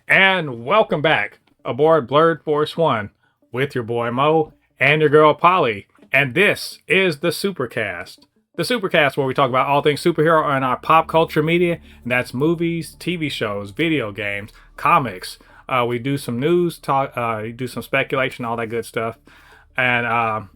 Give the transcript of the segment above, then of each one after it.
And welcome back aboard Blurred Force One with your boy Mo and your girl Polly. And this is the Supercast. The Supercast, where we talk about all things superhero and our pop culture media. And that's movies, TV shows, video games, comics. We do some news, talk, do some speculation, all that good stuff. And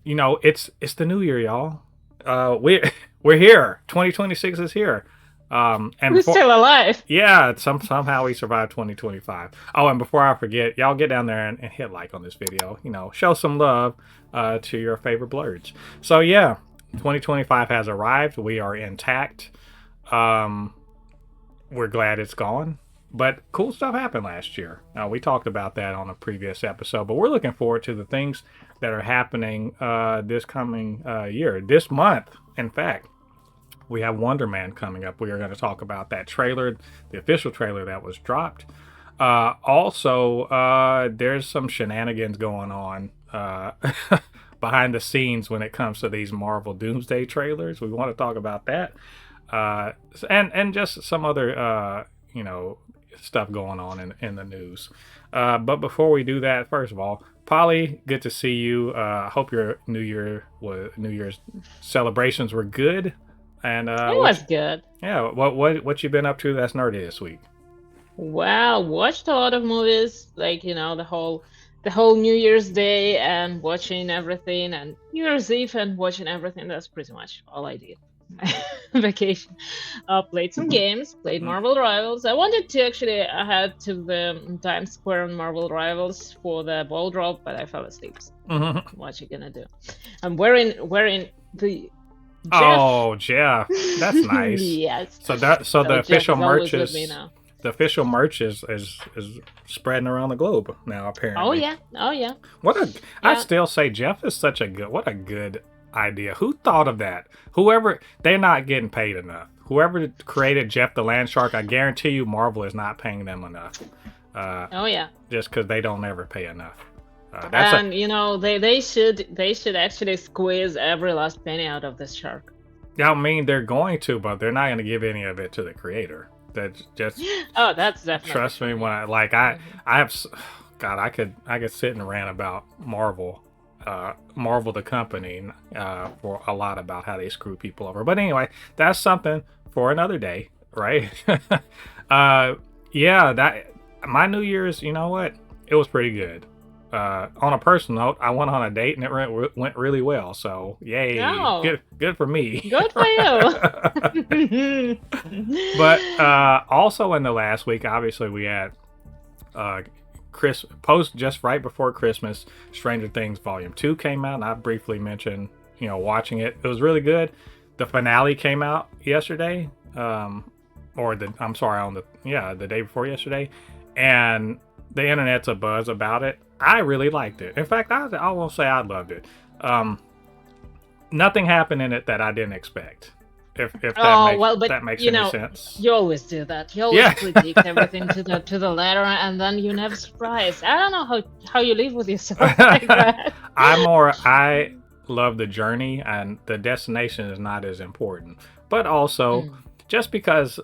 it's the new year, y'all. We're here. 2026 is here. And We're still alive. yeah, somehow we survived 2025. Oh, and before I forget, y'all get down there and hit like on this video. Show some love to your favorite blurs. So yeah, 2025 has arrived. We are intact. We're glad it's gone. But cool stuff happened last year. We talked about that on a previous episode. But we're looking forward to the things that are happening this coming year. This month, in fact. We have Wonder Man coming up. We are going to talk about that trailer, the official trailer that was dropped. Also, there's some shenanigans going on behind the scenes when it comes to these Marvel Doomsday trailers. We want to talk about that. And just some other, stuff going on in the news. But before we do that, first of all, Polly, good to see you. Hope your New Year's celebrations were good. And It was good. yeah, what you been up to that's nerdy this week? Wow, watched a lot of movies, like the whole New Year's Day and watching everything, and New Year's Eve and watching everything. That's pretty much all I did. Vacation. Played some games, played Marvel Rivals. I wanted to actually head to the Times Square on Marvel Rivals for the ball drop, but I fell asleep. Mm-hmm. What you gonna do? I'm wearing the Jeff. Oh, Jeff, that's nice. Yes. So the Jeff official is merch always with is me now. the official merch is spreading around the globe now. Apparently. Oh yeah. Oh yeah. I Yeah. still say Jeff is what a good idea. Who thought of that? They're not getting paid enough. Whoever created Jeff the Land Shark, I guarantee you Marvel is not paying them enough. Oh yeah. Just because they don't ever pay enough. And they should actually squeeze every last penny out of this shark. I mean, they're going to, but they're not going to give any of it to the creator. That just Oh, that's definitely trust me when I have, God, I could sit and rant about Marvel, Marvel the company, for a lot about how they screw people over. But anyway, that's something for another day, right? Yeah, that my New Year's, you know what? It was pretty good. On a personal note, I went on a date and it went really well. So yay, Oh, good for me. good for you. But also in the last week, obviously we had post just right before Christmas. Stranger Things Volume 2 came out, and I briefly mentioned watching it. It was really good. The finale came out yesterday, the day before yesterday, and the internet's abuzz about it. I really liked it. In fact, I won't say I loved it. Nothing happened in it that I didn't expect. If that makes any sense. you always do that. You always Yeah. predict everything to the letter, and then you never surprise. I don't know how you live with yourself like that. I love the journey, and the destination is not as important. But also, just because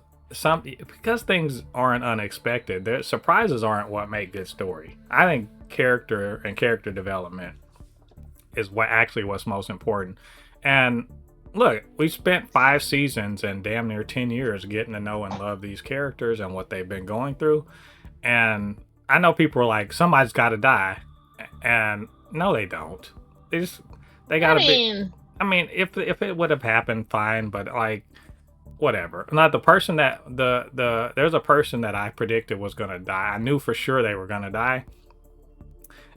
things aren't unexpected, their surprises aren't what make good story. I think character and character development is what's most important. And look, we spent 5 seasons and damn near 10 years getting to know and love these characters and what they've been going through. And I know people are like, somebody's got to die, and no, they don't. They gotta be. I mean, if it would have happened, fine, but like, whatever. Not the person that there's a person that I predicted was gonna die. I knew for sure they were gonna die,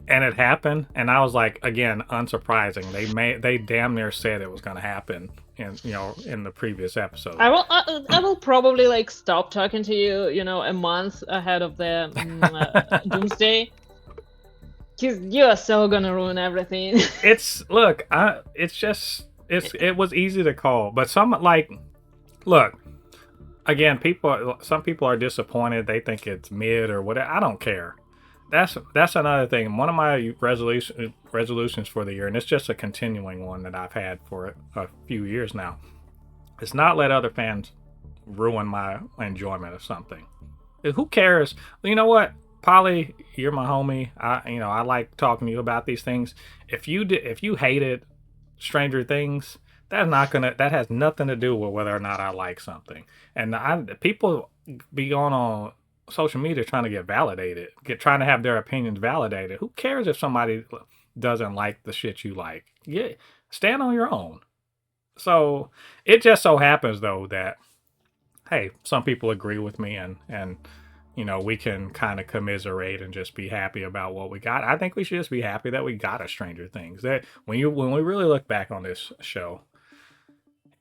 and it happened. And I was like, again, unsurprising. They damn near said it was gonna happen in the previous episode. I will probably like stop talking to you, a month ahead of the Doomsday, because you are so gonna ruin everything. It was easy to call, but look, again, some people are disappointed. They think it's mid or whatever. I don't care. That's another thing. One of my resolutions for the year, and it's just a continuing one that I've had for a few years now, is not let other fans ruin my enjoyment of something. Who cares? You know what, Polly, you're my homie. I like talking to you about these things. If you hated Stranger Things, that has nothing to do with whether or not I like something. And people be going on social media trying to get validated, trying to have their opinions validated. Who cares if somebody doesn't like the shit you like? Yeah, stand on your own. So it just so happens though that, hey, some people agree with me, and we can kind of commiserate and just be happy about what we got. I think we should just be happy that we got a Stranger Things. That when we really look back on this show,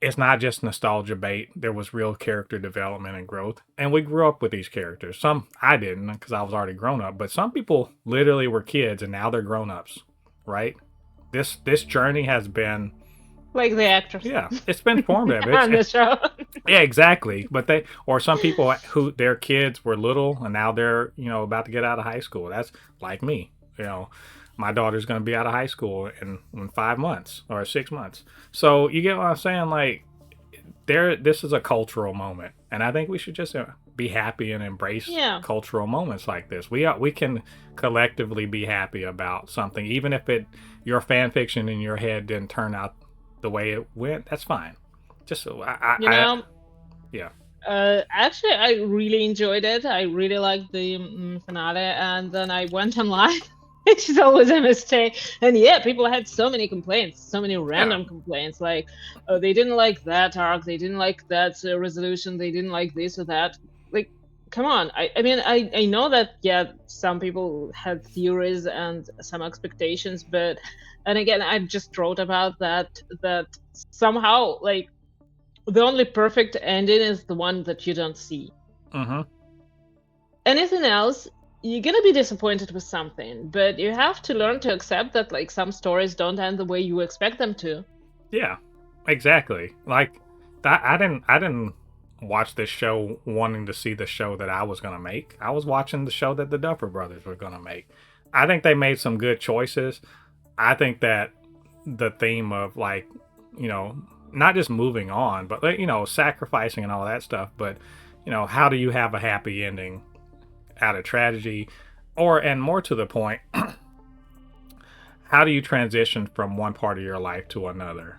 it's not just nostalgia bait. There was real character development and growth, and we grew up with these characters. Some I didn't because I was already grown up, but some people literally were kids and now they're grown ups, right? This journey has been, like the actors. yeah, it's been formative. On the show. Yeah, exactly. But some people who their kids were little and now they're, about to get out of high school. That's like me. My daughter's going to be out of high school in 5 months or 6 months. So you get what I'm saying? Like, this is a cultural moment, and I think we should just be happy and embrace cultural moments like this. We can collectively be happy about something, even if your fan fiction in your head didn't turn out the way it went. That's fine. Just yeah. Actually, I really enjoyed it. I really liked the finale, and then I went online. Which is always a mistake. And yeah, people had so many complaints, so many random complaints. Like, they didn't like that arc, they didn't like that resolution, they didn't like this or that. Like, come on. I mean, I know that, yeah, some people had theories and some expectations, and again, I just wrote about that somehow, like, the only perfect ending is the one that you don't see. Mm-hmm. Anything else, you're gonna be disappointed with something, but you have to learn to accept that, like, some stories don't end the way you expect them to. Yeah, exactly. Like, I didn't watch this show wanting to see the show that I was gonna make. I was watching the show that the Duffer Brothers were gonna make. I think they made some good choices. I think that the theme of, like, not just moving on, but, sacrificing and all that stuff, but how do you have a happy ending out of tragedy, and more to the point, how do you transition from one part of your life to another?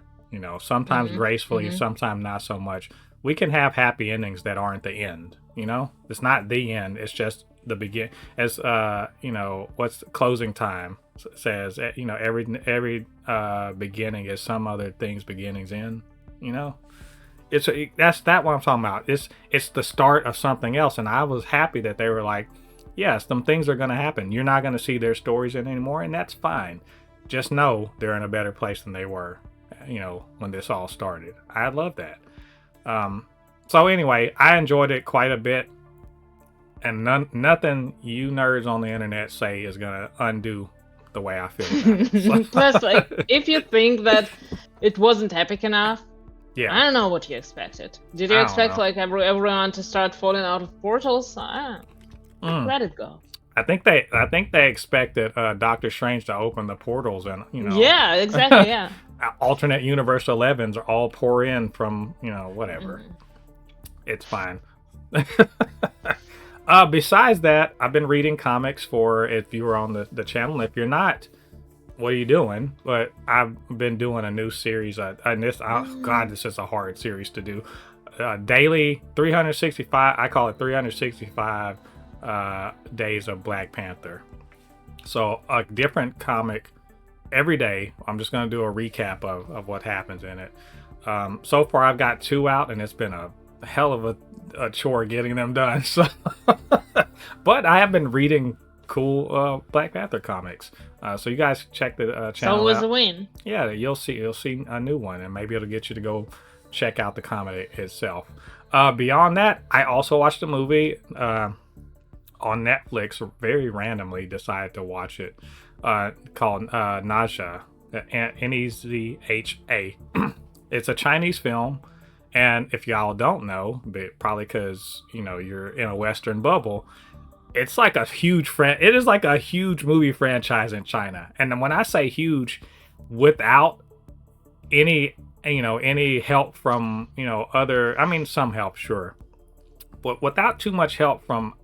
Sometimes gracefully, sometimes not so much. We can have happy endings that aren't the end. It's not the end. It's just the begin. As what's closing time says. Every beginning is some other thing's beginning's end. That's what I'm talking about. It's the start of something else, and I was happy that they were like, yes, some things are going to happen. You're not going to see their stories anymore, and that's fine. Just know they're in a better place than they were, when this all started. I love that. So anyway, I enjoyed it quite a bit, and nothing you nerds on the internet say is going to undo the way I feel about it. So. Plus, like, if you think that it wasn't epic enough, yeah, I don't know what you expected. Did you expect like everyone to start falling out of portals? Let it go. I think they expected Doctor Strange to open the portals and Yeah, exactly. Yeah. Alternate universe 11s are all pour in from whatever. It's fine. Besides that, I've been reading comics for, if you were on the channel. If you're not, what are you doing? But I've been doing a new series, and this is a hard series to do. Daily 365. I call it 365 days of Black Panther. So a different comic every day. I'm just going to do a recap of what happens in it. So far, I've got 2 out, and it's been a hell of a chore getting them done. So, but I have been reading cool Black Panther comics. So you guys check the channel. It's always out. A win. Yeah, you'll see a new one, and maybe it'll get you to go check out the comic itself. Beyond that, I also watched a movie on Netflix. Very randomly decided to watch it, called Nezha, Nezha. It's a Chinese film, and if y'all don't know, but probably because you're in a Western bubble, it's like a huge it is like a huge movie franchise in China. And when I say huge, without any help from other, I mean, some help, sure, but without too much help from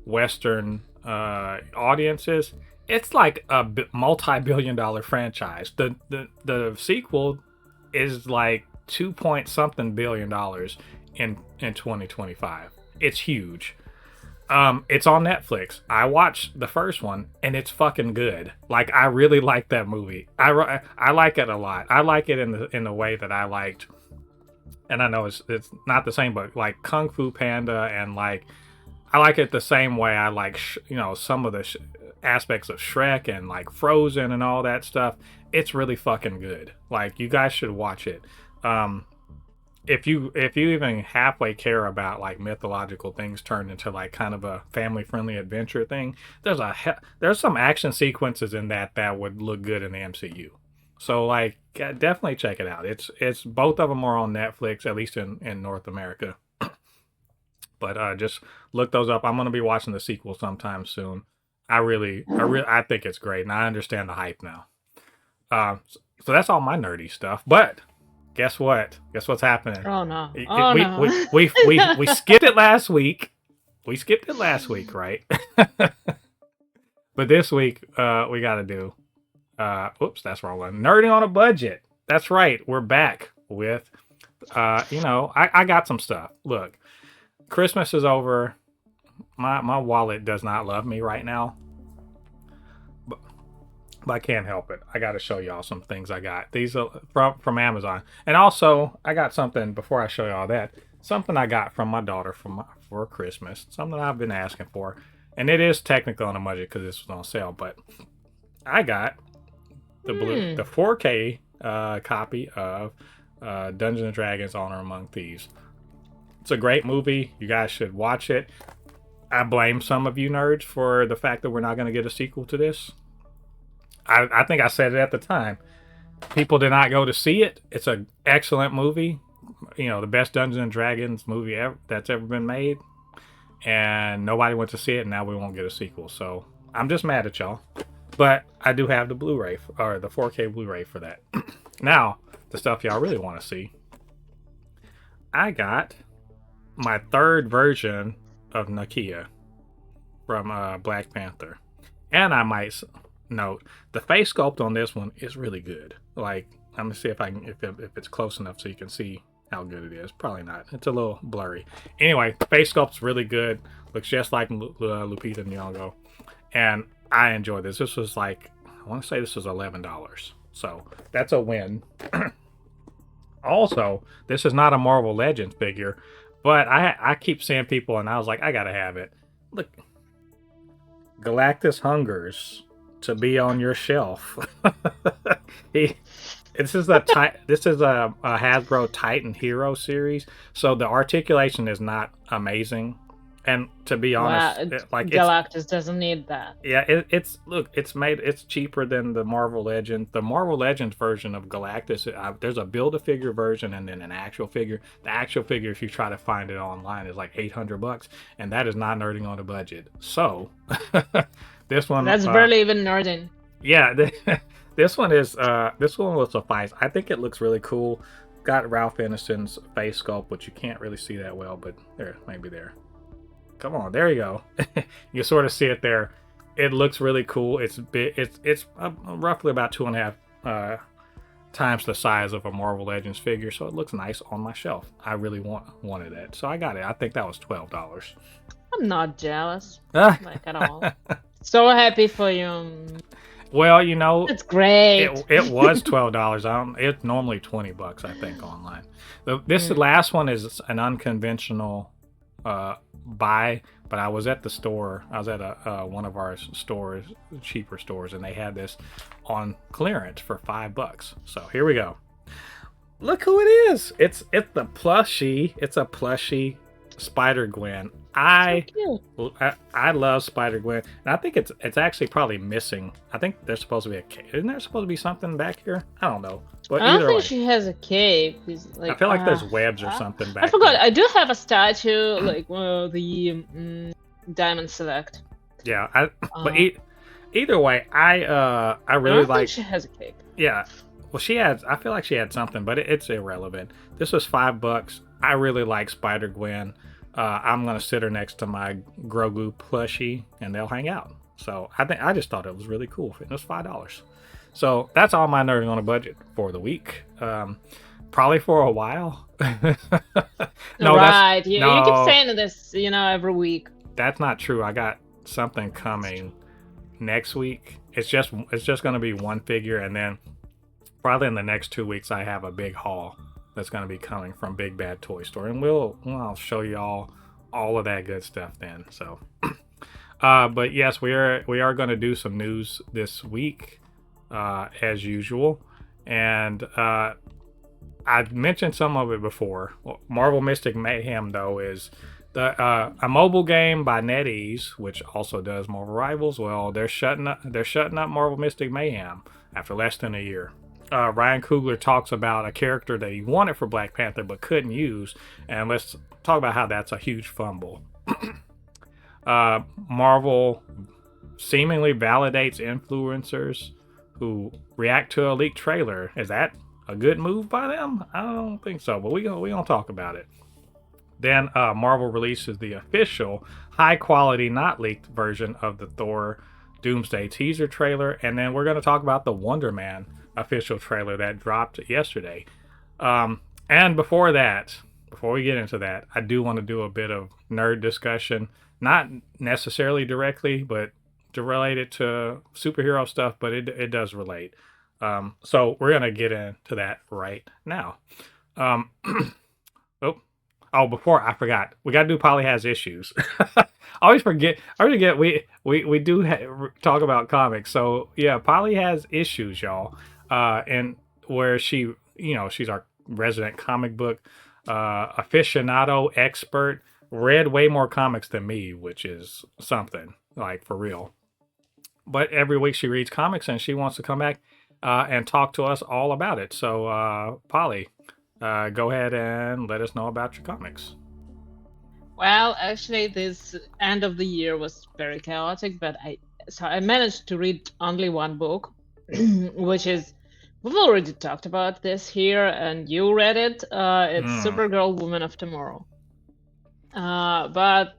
Western audiences, it's like a multi-billion-dollar franchise. The sequel is like 2 point something billion dollars in 2025. It's huge. It's on Netflix. I watched the first one and it's fucking good. Like, I really like that movie. I like it a lot. I like it in the way that I liked, and I know it's not the same, but like Kung Fu Panda, and like I like it the same way I like some of the aspects of Shrek and like Frozen and all that stuff. It's really fucking good. Like, you guys should watch it. If you even halfway care about like mythological things turned into like kind of a family friendly adventure thing, there's some action sequences in that would look good in the MCU. So like, definitely check it out. It's both of them are on Netflix, at least in North America. But just look those up. I'm gonna be watching the sequel sometime soon. I think it's great, and I understand the hype now. So that's all my nerdy stuff. But guess what? Guess what's happening? Oh no! We skipped it last week. We skipped it last week, right? But this week, we got to do. Oops, that's the wrong one. Nerding on a budget. That's right. We're back with. I got some stuff. Look, Christmas is over. My wallet does not love me right now. But I can't help it. I got to show y'all some things I got. These are from Amazon. And also, I got something, before I show y'all that, something I got from my daughter for Christmas. Something I've been asking for. And it is technically on a budget because this was on sale. But I got the 4K copy of Dungeons & Dragons Honor Among Thieves. It's a great movie. You guys should watch it. I blame some of you nerds for the fact that we're not going to get a sequel to this. I think I said it at the time. People did not go to see it. It's an excellent movie. The best Dungeons and Dragons movie that's ever been made. And nobody went to see it, and now we won't get a sequel. So I'm just mad at y'all. But I do have the Blu-ray, or the 4K Blu-ray for that. Now, the stuff y'all really want to see. I got my third version of Nakia from Black Panther. And I might note, the face sculpt on this one is really good. Like, I'm gonna see if it's close enough so you can see how good it is. Probably not. It's a little blurry. Anyway, the face sculpt's really good. Looks just like Lupita Nyong'o. And I enjoy this. This was like, I want to say this was $11. So that's a win. Also, this is not a Marvel Legends figure, but I keep seeing people, and I was like, I gotta have it. Look, Galactus hungers to be on your shelf. This is a Hasbro Titan Hero series, so the articulation is not amazing. And to be honest, Galactus doesn't need that. Yeah, it's cheaper than the Marvel Legends. The Marvel Legends version of Galactus, there's a build-a-figure version and then an actual figure. The actual figure, if you try to find it online, is like $800, and that is not nerding on a budget. So this one, that's barely even nerding. Yeah, this one will suffice. I think it looks really cool. Got Ralph Ineson's face sculpt, which you can't really see that well, but there, maybe there. Come on, there you go. You sort of see it there. It looks really cool. It's big. It's roughly about 2.5 times the size of a Marvel Legends figure, so it looks nice on my shelf. I really wanted it, so I got it. I think that was $12. I'm not jealous, like at all. So happy for you. Well, it's great. It was $12. It's normally $20, I think, online. This last one is an unconventional buy, but I was at the store. I was at one of our stores, cheaper stores, and they had this on clearance for $5. So here we go. Look who it is. It's the plushie. It's a plushie Spider-Gwen. I love Spider-Gwen, and I think it's actually probably missing. I think there's supposed to be isn't there supposed to be something back here? I don't know. But I don't think she has a cape. I feel like there's webs or something back. I forgot. There. I do have a statue, like the Diamond Select. Yeah, but either way, I really like. She has a cape. Yeah, well, she has. I feel like she had something, but it's irrelevant. This was $5. I really like Spider-Gwen. I'm gonna sit her next to my Grogu plushie, and they'll hang out. So I just thought it was really cool. It was $5. So that's all my nerding on a budget for the week. Probably for a while. No, right. You keep no, saying this, every week. that's not true. I got something coming next week. It's just gonna be one figure, and then probably in the next 2 weeks I have a big haul that's gonna be coming from Big Bad Toy Store, and I'll show you all of that good stuff then. So, but yes, we are gonna do some news this week, as usual, and I've mentioned some of it before. Marvel Mystic Mayhem, though, is a mobile game by NetEase, which also does Marvel Rivals. Well, they're shutting up Marvel Mystic Mayhem after less than a year. Ryan Coogler talks about a character that he wanted for Black Panther but couldn't use, and let's talk about how that's a huge fumble. Marvel seemingly validates influencers who react to a leaked trailer. Is that a good move by them? I don't think so, but we gonna talk about it. Then Marvel releases the official, high quality, not leaked version of the Thor Doomsday teaser trailer, and then we're gonna talk about the Wonder Man official trailer that dropped yesterday. And before we get into that, I do want to do a bit of nerd discussion, not necessarily directly, but related to superhero stuff, but it does relate. So we're gonna get into that right now. Before I forgot, we gotta do Polly Has Issues. I always forget. We do talk about comics. So yeah, Polly Has Issues, y'all. And where she's our resident comic book aficionado expert. Read way more comics than me, which is something, like, for real. But every week she reads comics and she wants to come back and talk to us all about it. So, Polly, go ahead and let us know about your comics. Well, actually, this end of the year was very chaotic, but I managed to read only one book, which is, we've already talked about this here, and you read it. It's Supergirl, Woman of Tomorrow. But,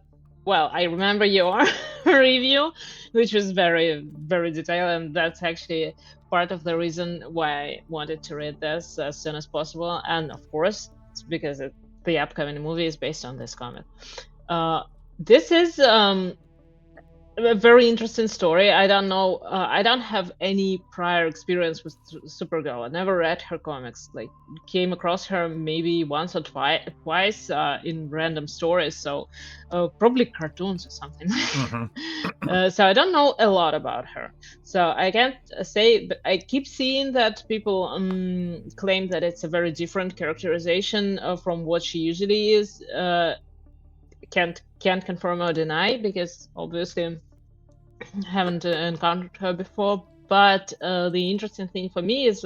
well, I remember your review, which was very, very detailed, and that's actually part of the reason why I wanted to read this as soon as possible. And of course, it's because the upcoming movie is based on this comic. This is a very interesting story. I don't know. I don't have any prior experience with Supergirl. I never read her comics. Like, came across her maybe once or twice in random stories. So probably cartoons or something. Mm-hmm. So I don't know a lot about her. So I can't say. But I keep seeing that people claim that it's a very different characterization from what she usually is. Can't confirm or deny, because obviously haven't encountered her before. But the interesting thing for me is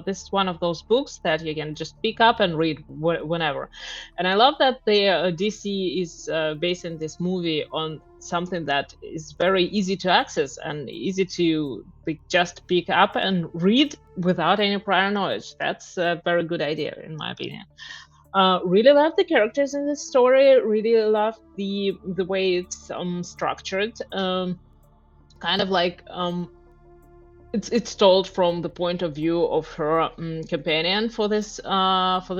this is one of those books that you can just pick up and read whenever. And I love that the DC is basing this movie on something that is very easy to access and easy to just pick up and read without any prior knowledge. That's a very good idea, in my opinion. Really love the characters in this story. Really love the way it's structured. Kind of like it's told from the point of view of her companion for this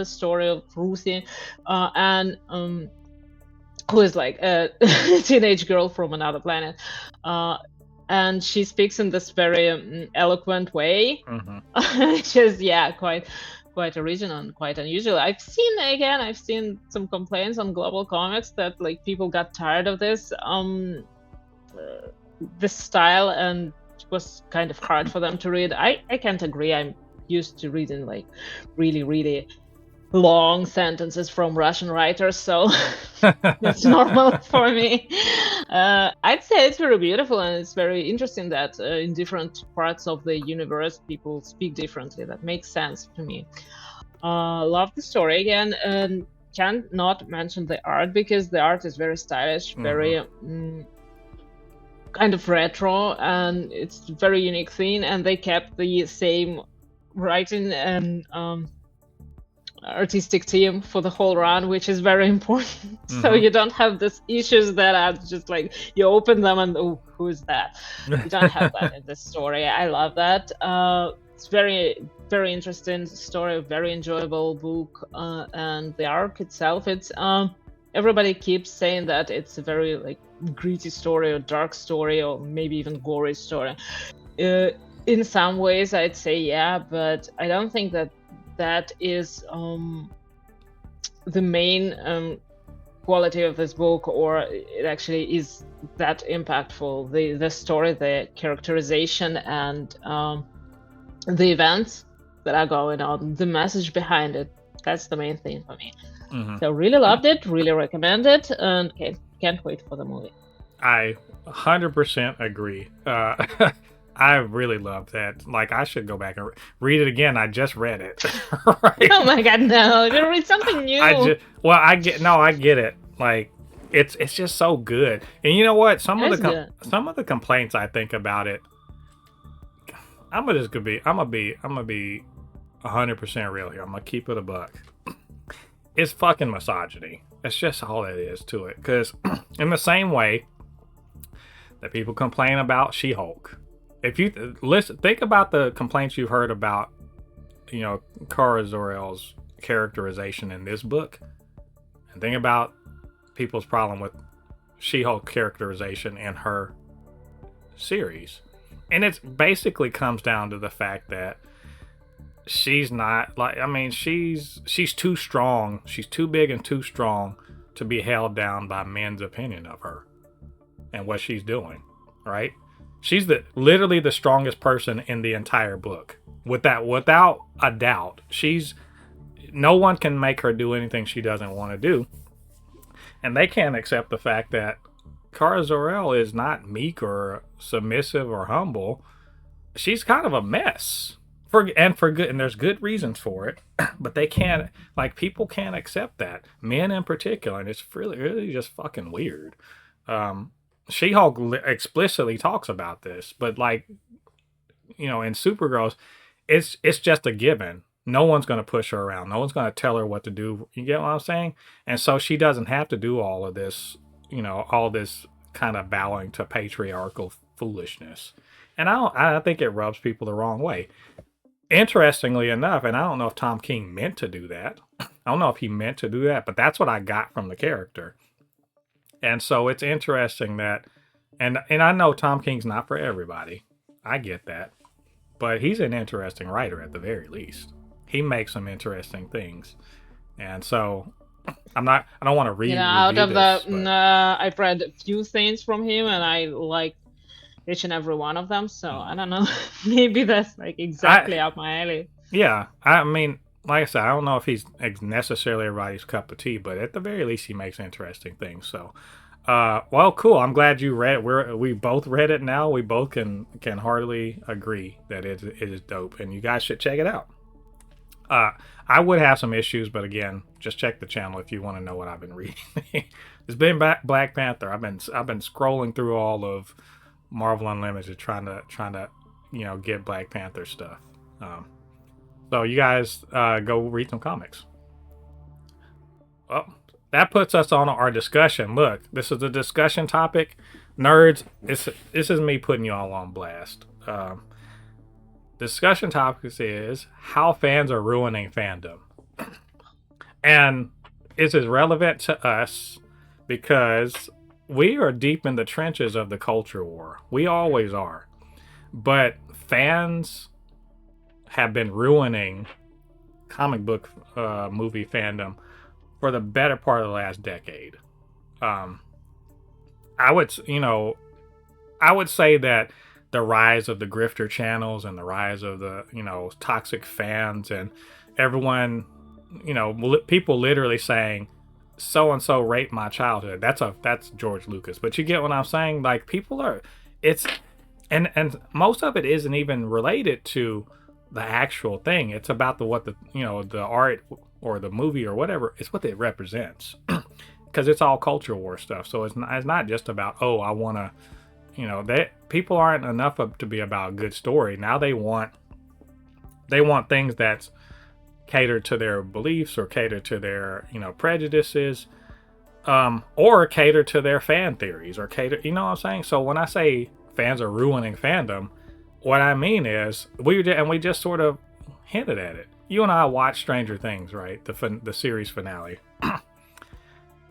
story of Ruthie, and who is like a teenage girl from another planet. And she speaks in this very eloquent way, which is quite original and quite unusual. I've seen some complaints on Global Comics that like people got tired of this style, and it was kind of hard for them to read. I can't agree. I'm used to reading like really, really long sentences from Russian writers, so it's normal for me. I'd say it's very beautiful, and it's very interesting that in different parts of the universe people speak differently. That makes sense to me. Love the story again, and can't not mention the art, because the art is very stylish, very kind of retro, and it's a very unique thing. And they kept the same writing and artistic team for the whole run, which is very important. So Mm-hmm. you don't have these issues that are just like you open them and oh, who is that? You don't have that in this story. I love that. It's very interesting story, very enjoyable book, and the arc itself. It's everybody keeps saying that it's a very like gritty story or dark story or maybe even gory story. In some ways, I'd say yeah, but I don't think that that is the main quality of this book, or it actually is that impactful. The story, the characterization, and the events that are going on, the message behind it. That's the main thing for me. Mm-hmm. So really loved it, really recommend it, and can't wait for the movie. I 100% agree. I really love that. Like, I should go back and read it again. I just read it. Right? Oh my god, no! You read something new. I get it. Like, it's just so good. And you know what? Some of the complaints I think about it, I'm gonna be 100% real here. I'm gonna keep it a buck. It's fucking misogyny. That's just all it is to it. Because in the same way that people complain about She-Hulk, if you think about the complaints you've heard about, you know, Kara Zor-El's characterization in this book, and think about people's problem with She-Hulk characterization in her series, and it basically comes down to the fact that she's not like, I mean, she's too strong. She's too big and too strong to be held down by men's opinion of her and what she's doing, right? She's literally the strongest person in the entire book. Without a doubt. No one can make her do anything she doesn't want to do. And they can't accept the fact that Kara Zor-El is not meek or submissive or humble. She's kind of a mess. For good, and there's good reasons for it, but they can't, like, people can't accept that, men in particular, and it's really just fucking weird. She-Hulk explicitly talks about this, but, like, you know, in Supergirls, it's just a given. No one's going to push her around. No one's going to tell her what to do. You get what I'm saying? And so she doesn't have to do all of this, you know, all this kind of bowing to patriarchal foolishness. And I think it rubs people the wrong way. Interestingly enough, and I don't know if Tom King meant to do that. I don't know if he meant to do that, but that's what I got from the character. And so it's interesting that, and I know Tom King's not for everybody. I get that. But he's an interesting writer at the very least. He makes some interesting things. And so I don't want to read. Out of I've read a few things from him, and I like each and every one of them. So I don't know. Maybe that's like exactly up my alley. Yeah, I mean, like I said, I don't know if he's necessarily everybody's cup of tea, but at the very least, he makes interesting things. So, well, cool. I'm glad you read it. We both read it now. We both can heartily agree that it is dope, and you guys should check it out. I would have some issues, but again, just check the channel if you want to know what I've been reading. It's been Black Panther. I've been scrolling through all of Marvel Unlimited trying to you know, get Black Panther stuff. So you guys go read some comics. Well, that puts us on our discussion. Look, this is a discussion topic. Nerds, this is me putting you all on blast. Discussion topic is how fans are ruining fandom. And this is relevant to us because we are deep in the trenches of the culture war. We always are. But fans have been ruining comic book movie fandom for the better part of the last decade. I would say that the rise of the grifter channels and the rise of the, you know, toxic fans and everyone, you know, people literally saying so and so raped my childhood. That's George Lucas. But you get what I'm saying? Like, people are, it's, and most of it isn't even related to the actual thing. It's about the art or the movie or whatever. It's what it represents, because it's all culture war stuff. So it's not just about, oh, I want to, you know, that people aren't enough to be about a good story. Now they want things that's cater to their beliefs or cater to their, prejudices, or cater to their fan theories or cater, you know what I'm saying? So when I say fans are ruining fandom, what I mean is we just sort of hinted at it. You and I watched Stranger Things, right? The series finale.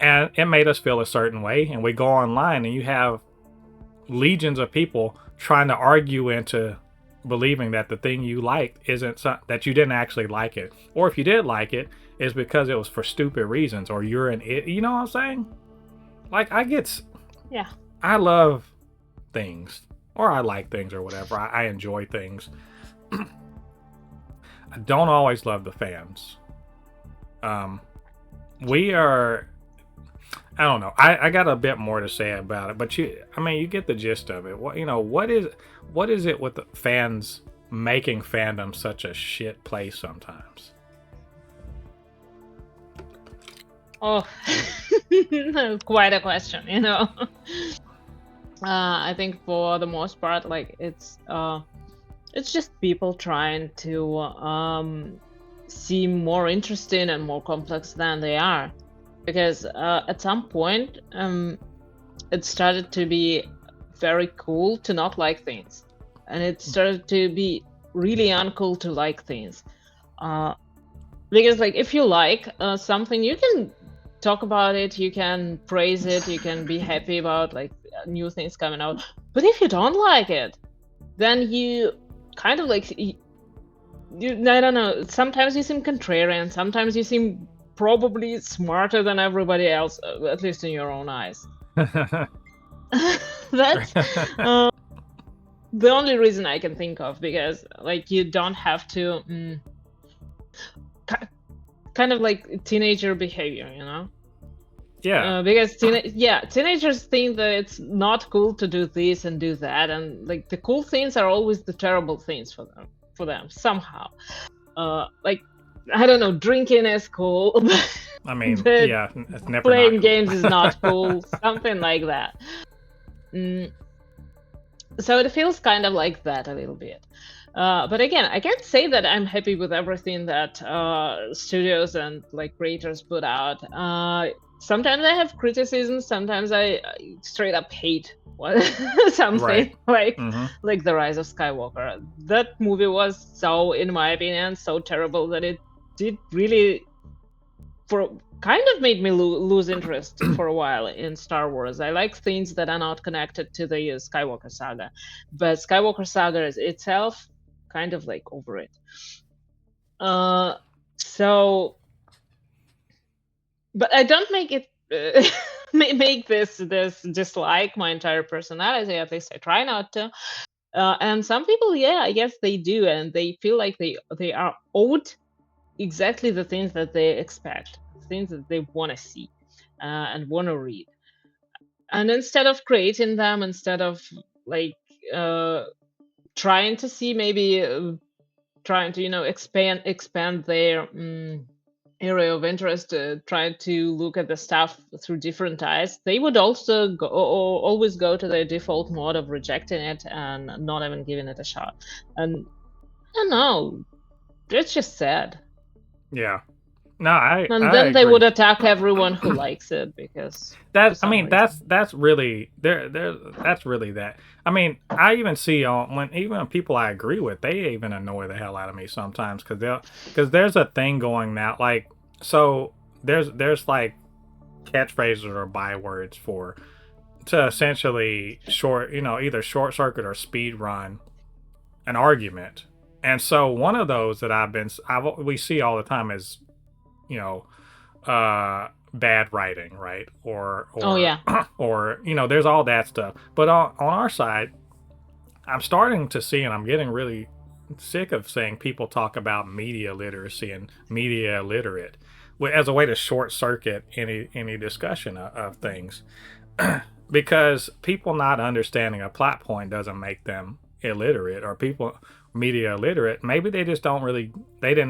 And it made us feel a certain way, and we go online and you have legions of people trying to argue into believing that the thing you liked isn't that you didn't actually like it, or if you did like it, is because it was for stupid reasons, or you're an it. You know what I'm saying? Like Yeah. I love things, or I like things, or whatever. I enjoy things. I don't always love the fans. We are. I don't know. I got a bit more to say about it, but you get the gist of it. What is it with the fans making fandom such a shit place sometimes? Oh, quite a question, I think for the most part, like it's just people trying to seem more interesting and more complex than they are. Because at some point, it started to be very cool to not like things. And it started to be really uncool to like things. Because, like, if you like something, you can talk about it, you can praise it, you can be happy about, like, new things coming out. But if you don't like it, then you kind of, like, I don't know, sometimes you seem contrarian, sometimes you seem probably smarter than everybody else, at least in your own eyes. That's the only reason I can think of, because like you don't have to kind of like teenager behavior, Yeah. Because teenagers think that it's not cool to do this and do that, and like the cool things are always the terrible things for them somehow. Like, I don't know, drinking is cool. I mean, yeah, it's never playing not cool. games is not cool, something like that. So it feels kind of like that a little bit. But again, I can't say that I'm happy with everything that studios and like creators put out. Sometimes I have criticisms. Sometimes I straight up hate something, right. like The Rise of Skywalker. That movie was so, in my opinion, so terrible that it did really kind of made me lose interest for a while in Star Wars. I like things that are not connected to the Skywalker saga, but Skywalker saga itself, kind of like over it. So, but I don't make it make this dislike my entire personality. At least I try not to. And some people, yeah, I guess they do, and they feel like they are owed exactly the things that they expect, things that they want to see and want to read. And instead of creating them, instead of like trying to see, maybe trying to expand their area of interest, trying to look at the stuff through different eyes, they would also always go to their default mode of rejecting it and not even giving it a shot. And I don't know, it's just sad. Yeah. No, I then they would attack everyone who likes it, because that's really that's really that. I mean, I even see even people I agree with, they even annoy the hell out of me sometimes, because there's a thing going now, like, so there's like catchphrases or bywords to essentially either short circuit or speed run an argument. And so one of those that we see all the time is bad writing, right? Or oh yeah, or there's all that stuff. But on our side, I'm starting to see, and I'm getting really sick of saying people talk about media literacy and media illiterate as a way to short circuit any discussion of things, because people not understanding a plot point doesn't make them illiterate, or people media illiterate. Maybe they just didn't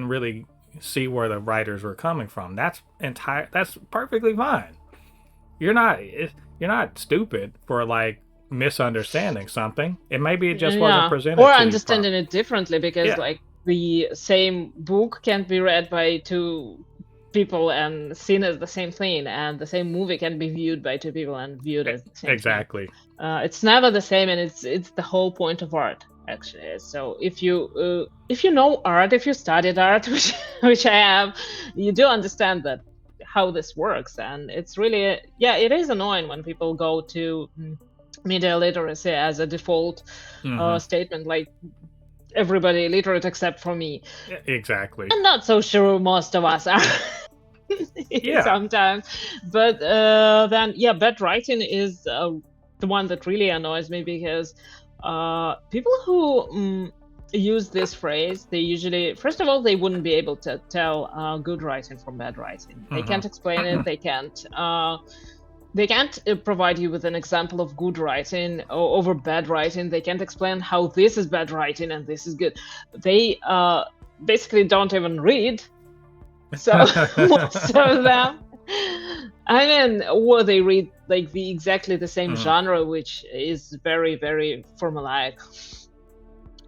really see where the writers were coming from. That's perfectly fine. You're not stupid for like misunderstanding something. Maybe it just wasn't presented or to understanding it differently, because the same book can't be read by two people and seen as the same thing, and the same movie can be viewed by two people and viewed as the same exactly. thing. It's never the same, and it's the whole point of art, actually. So if you know art, if you studied art, which I have, you do understand that how this works, and it's really it is annoying when people go to media literacy as a default statement, like everybody illiterate except for me. Exactly. I'm not so sure most of us are. Sometimes, but then bad writing is the one that really annoys me, because people who use this phrase, they usually, first of all, they wouldn't be able to tell good writing from bad writing. They can't explain it. They can't provide you with an example of good writing over bad writing. They can't explain how this is bad writing and this is good. They basically don't even read. So most of them, I mean, or they read like exactly the same genre, which is very, very formulaic.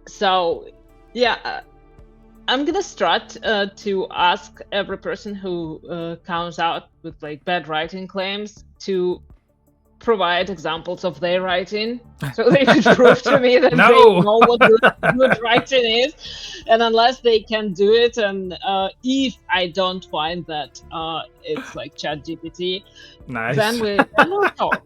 So I'm gonna start to ask every person who comes out with like bad writing claims to provide examples of their writing, so they could prove to me that they know what good writing is. And unless they can do it, and if I don't find that it's like ChatGPT, then we'll talk.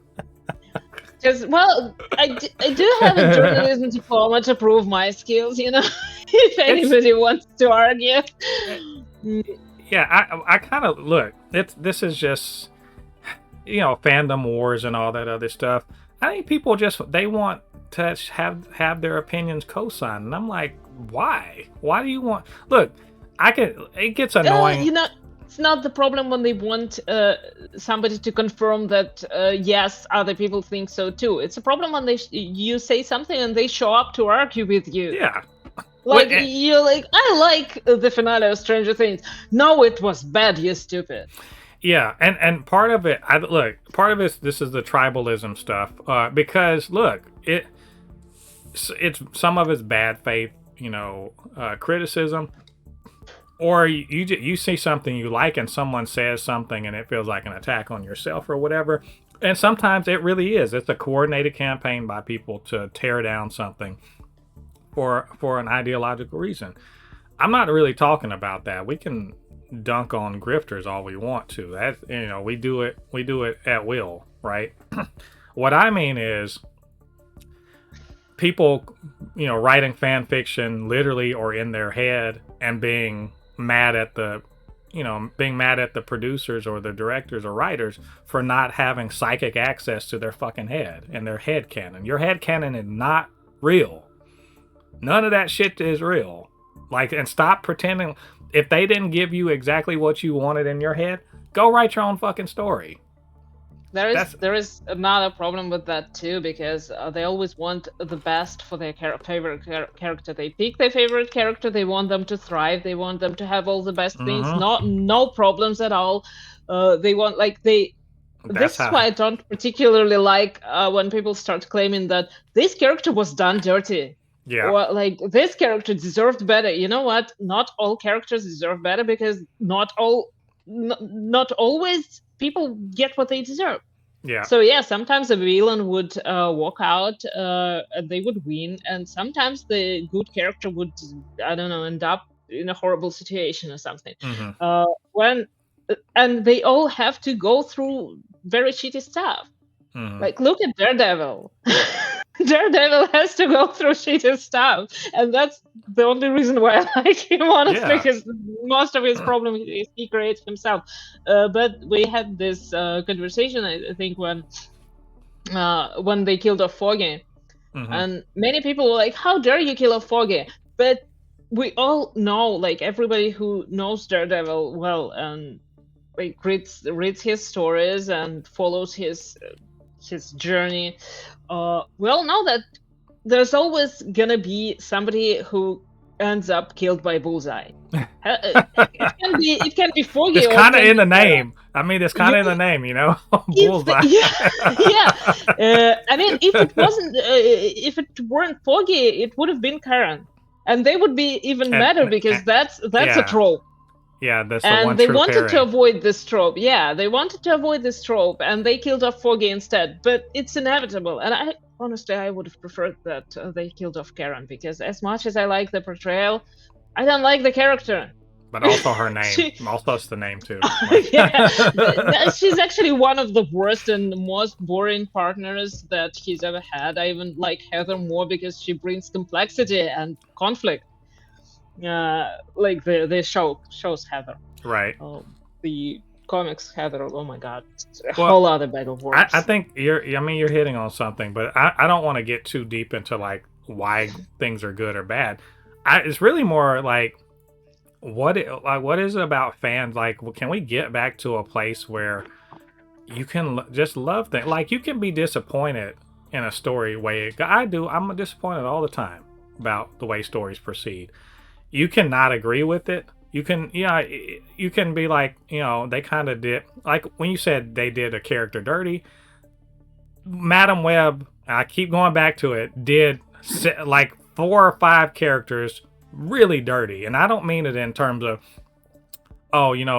Because, well, I do have a journalism diploma to prove my skills, if anybody wants to argue. Yeah, I kind of, look, this is just, fandom wars and all that other stuff. I think people they want to have their opinions co-signed. And I'm like, why? Why do you want, look, it gets annoying. It's not the problem when they want somebody to confirm that yes, other people think so too. It's a problem when you say something and they show up to argue with you. Yeah. Like, you're like, I like the finale of Stranger Things. No, it was bad, you stupid. Yeah, and part of it, part of it, this is the tribalism stuff, because look, it's some of it's bad faith, criticism. Or you see something you like and someone says something and it feels like an attack on yourself or whatever. And sometimes it really is. It's a coordinated campaign by people to tear down something for an ideological reason. I'm not really talking about that. We can dunk on grifters all we want to. That we do it at will, right? What I mean is people, writing fan fiction literally or in their head and being mad at the producers or the directors or writers for not having psychic access to their fucking head and their head canon. Your head canon is not real. None of that shit is real. And stop pretending. If they didn't give you exactly what you wanted in your head, go write your own fucking story. There is another problem with that too, because they always want the best for their favorite character. They pick their favorite character. They want them to thrive. They want them to have all the best things. No problems at all. They want This is why I don't particularly like when people start claiming that this character was done dirty. Yeah. Or this character deserved better. You know what? Not all characters deserve better, because not always people get what they deserve. Yeah. So sometimes a villain would walk out, they would win, and sometimes the good character would, I don't know, end up in a horrible situation or something. And they all have to go through very shitty stuff. Look at Daredevil. Daredevil has to go through shitty stuff, and that's the only reason why I like him, honestly, because most of his problem is he creates himself. But we had this conversation, I think, when they killed off Foggy, and many people were like, "How dare you kill off Foggy?" But we all know, everybody who knows Daredevil well and reads his stories and follows his journey, we all know that there's always gonna be somebody who ends up killed by Bullseye. It can be Foggy. It's kind of in the name. I mean, it's kind of in the name, Bullseye. I mean, if it weren't Foggy, it would have been Karen. And they would be even madder because that's a yeah, trope. yeah, that's the And one they true wanted to pairing. avoid this trope. Yeah, they wanted to avoid this trope, and they killed off Foggy instead. But it's inevitable. And I honestly, I would have preferred that they killed off Karen, because as much as I like the portrayal, I don't like the character. But also her name. She, Also, it's the name too. yeah, she's actually one of the worst and most boring partners that he's ever had. I even like Heather more because she brings complexity and conflict. Like the shows Heather. Right. The comics Heather. Oh my god, a whole other bag of words. I think you're hitting on something, but I don't want to get too deep into like why things are good or bad. It's really more like what is it about fans? Like, can we get back to a place where you can just love things? Like, you can be disappointed in a story way. I do. I'm disappointed all the time about the way stories proceed. You cannot agree with it. You can, you can be like, they kind of did, like when you said they did a character dirty. Madam Web, I keep going back to it, did like 4 or 5 characters really dirty. And I don't mean it in terms of,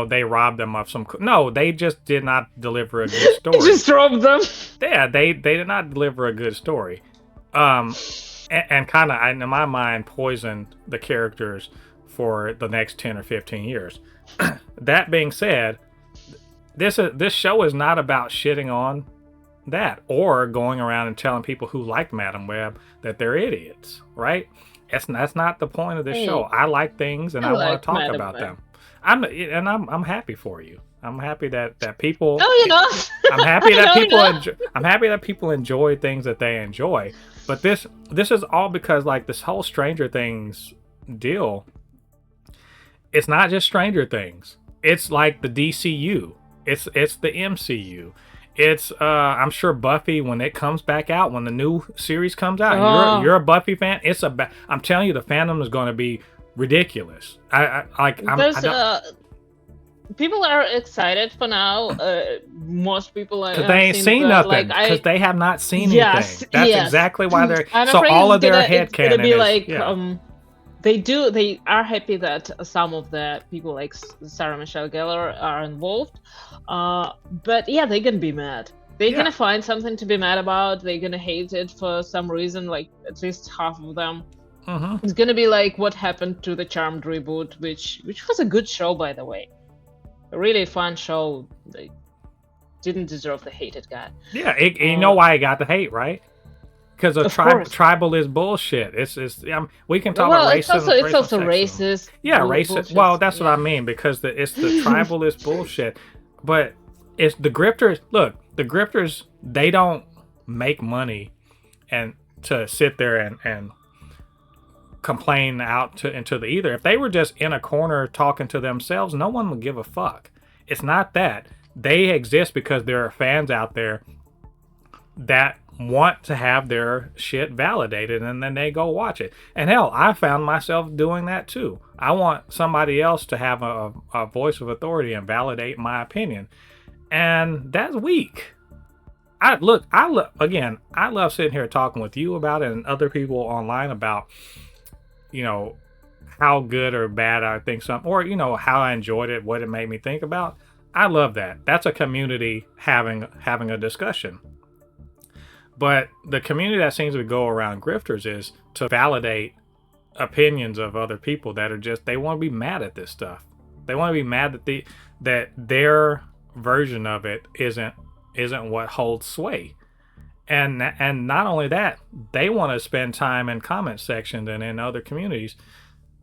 they robbed them of some. No, they just did not deliver a good story. Just robbed them. Yeah, they did not deliver a good story. And kind of, in my mind, poisoned the characters for the next 10 or 15 years. That being said, this show is not about shitting on that or going around and telling people who like Madam Web that they're idiots, right? That's not the point of this show. I like things and I want to talk Madam about Web. Them. I'm happy for you. I'm happy that people. No, you're not. I'm happy that people. I'm happy that people enjoy things that they enjoy. But this is all because like this whole Stranger Things deal. It's not just Stranger Things. It's like the DCU. It's the MCU. It's I'm sure Buffy, when it comes back out, when the new series comes out, you're a Buffy fan. I'm telling you, the fandom is going to be ridiculous. People are excited for now. Most people are. Because they ain't seen nothing. Because they have not seen anything. That's exactly why they're. So all of their headcanon is. Like, they are happy that some of the people like Sarah Michelle Gellar are involved. But yeah, they're gonna be mad. They're gonna find something to be mad about. They're gonna hate it for some reason. Like at least half of them. Mm-hmm. It's gonna be like what happened to the Charmed reboot, which was a good show, by the way. A really fun show. They didn't deserve the hate it got. Yeah, you know why it got the hate, right? Because tribal is bullshit. We can talk about racism. It's also racist. Yeah, racist. Bullshit. Well, that's what I mean, because it's the tribalist bullshit. But it's the grifters. Look, the grifters, they don't make money and to sit there and complain out into the ether. If they were just in a corner talking to themselves, no one would give a fuck. It's not that. They exist because there are fans out there that want to have their shit validated, and then they go watch it. And hell, I found myself doing that too. I want somebody else to have a voice of authority and validate my opinion, and that's weak. I love sitting here talking with you about it and other people online about, how good or bad I think something, or how I enjoyed it, what it made me think about. I love that. That's a community having a discussion. But the community that seems to go around grifters is to validate opinions of other people that are just, they want to be mad at this stuff. They want to be mad that their version of it isn't what holds sway. And not only that, they want to spend time in comment sections and in other communities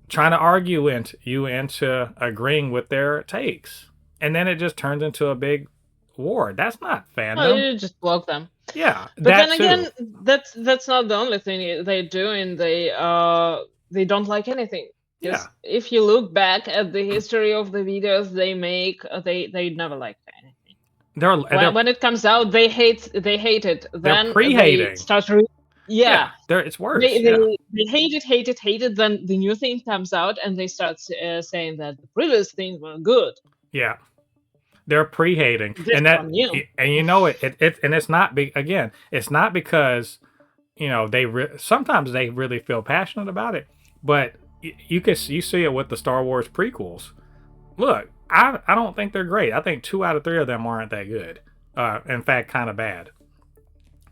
trying to argue you into agreeing with their takes. And then it just turns into a big war. That's not fandom. Oh, you just block them. Yeah, but then again, that's not the only thing they're doing. They don't like anything. Yeah. If you look back at the history of the videos they make, they never liked anything. When it comes out, they hate it. Then pre-hating. They start it's worse. They hate it. Then the new thing comes out, and they start saying that the previous things were good. Yeah. They're pre-hating, and it's not it's not because sometimes they really feel passionate about it, But you see it with the Star Wars prequels. Look, I don't think they're great. I think 2 out of 3 of them aren't that good. In fact, kind of bad.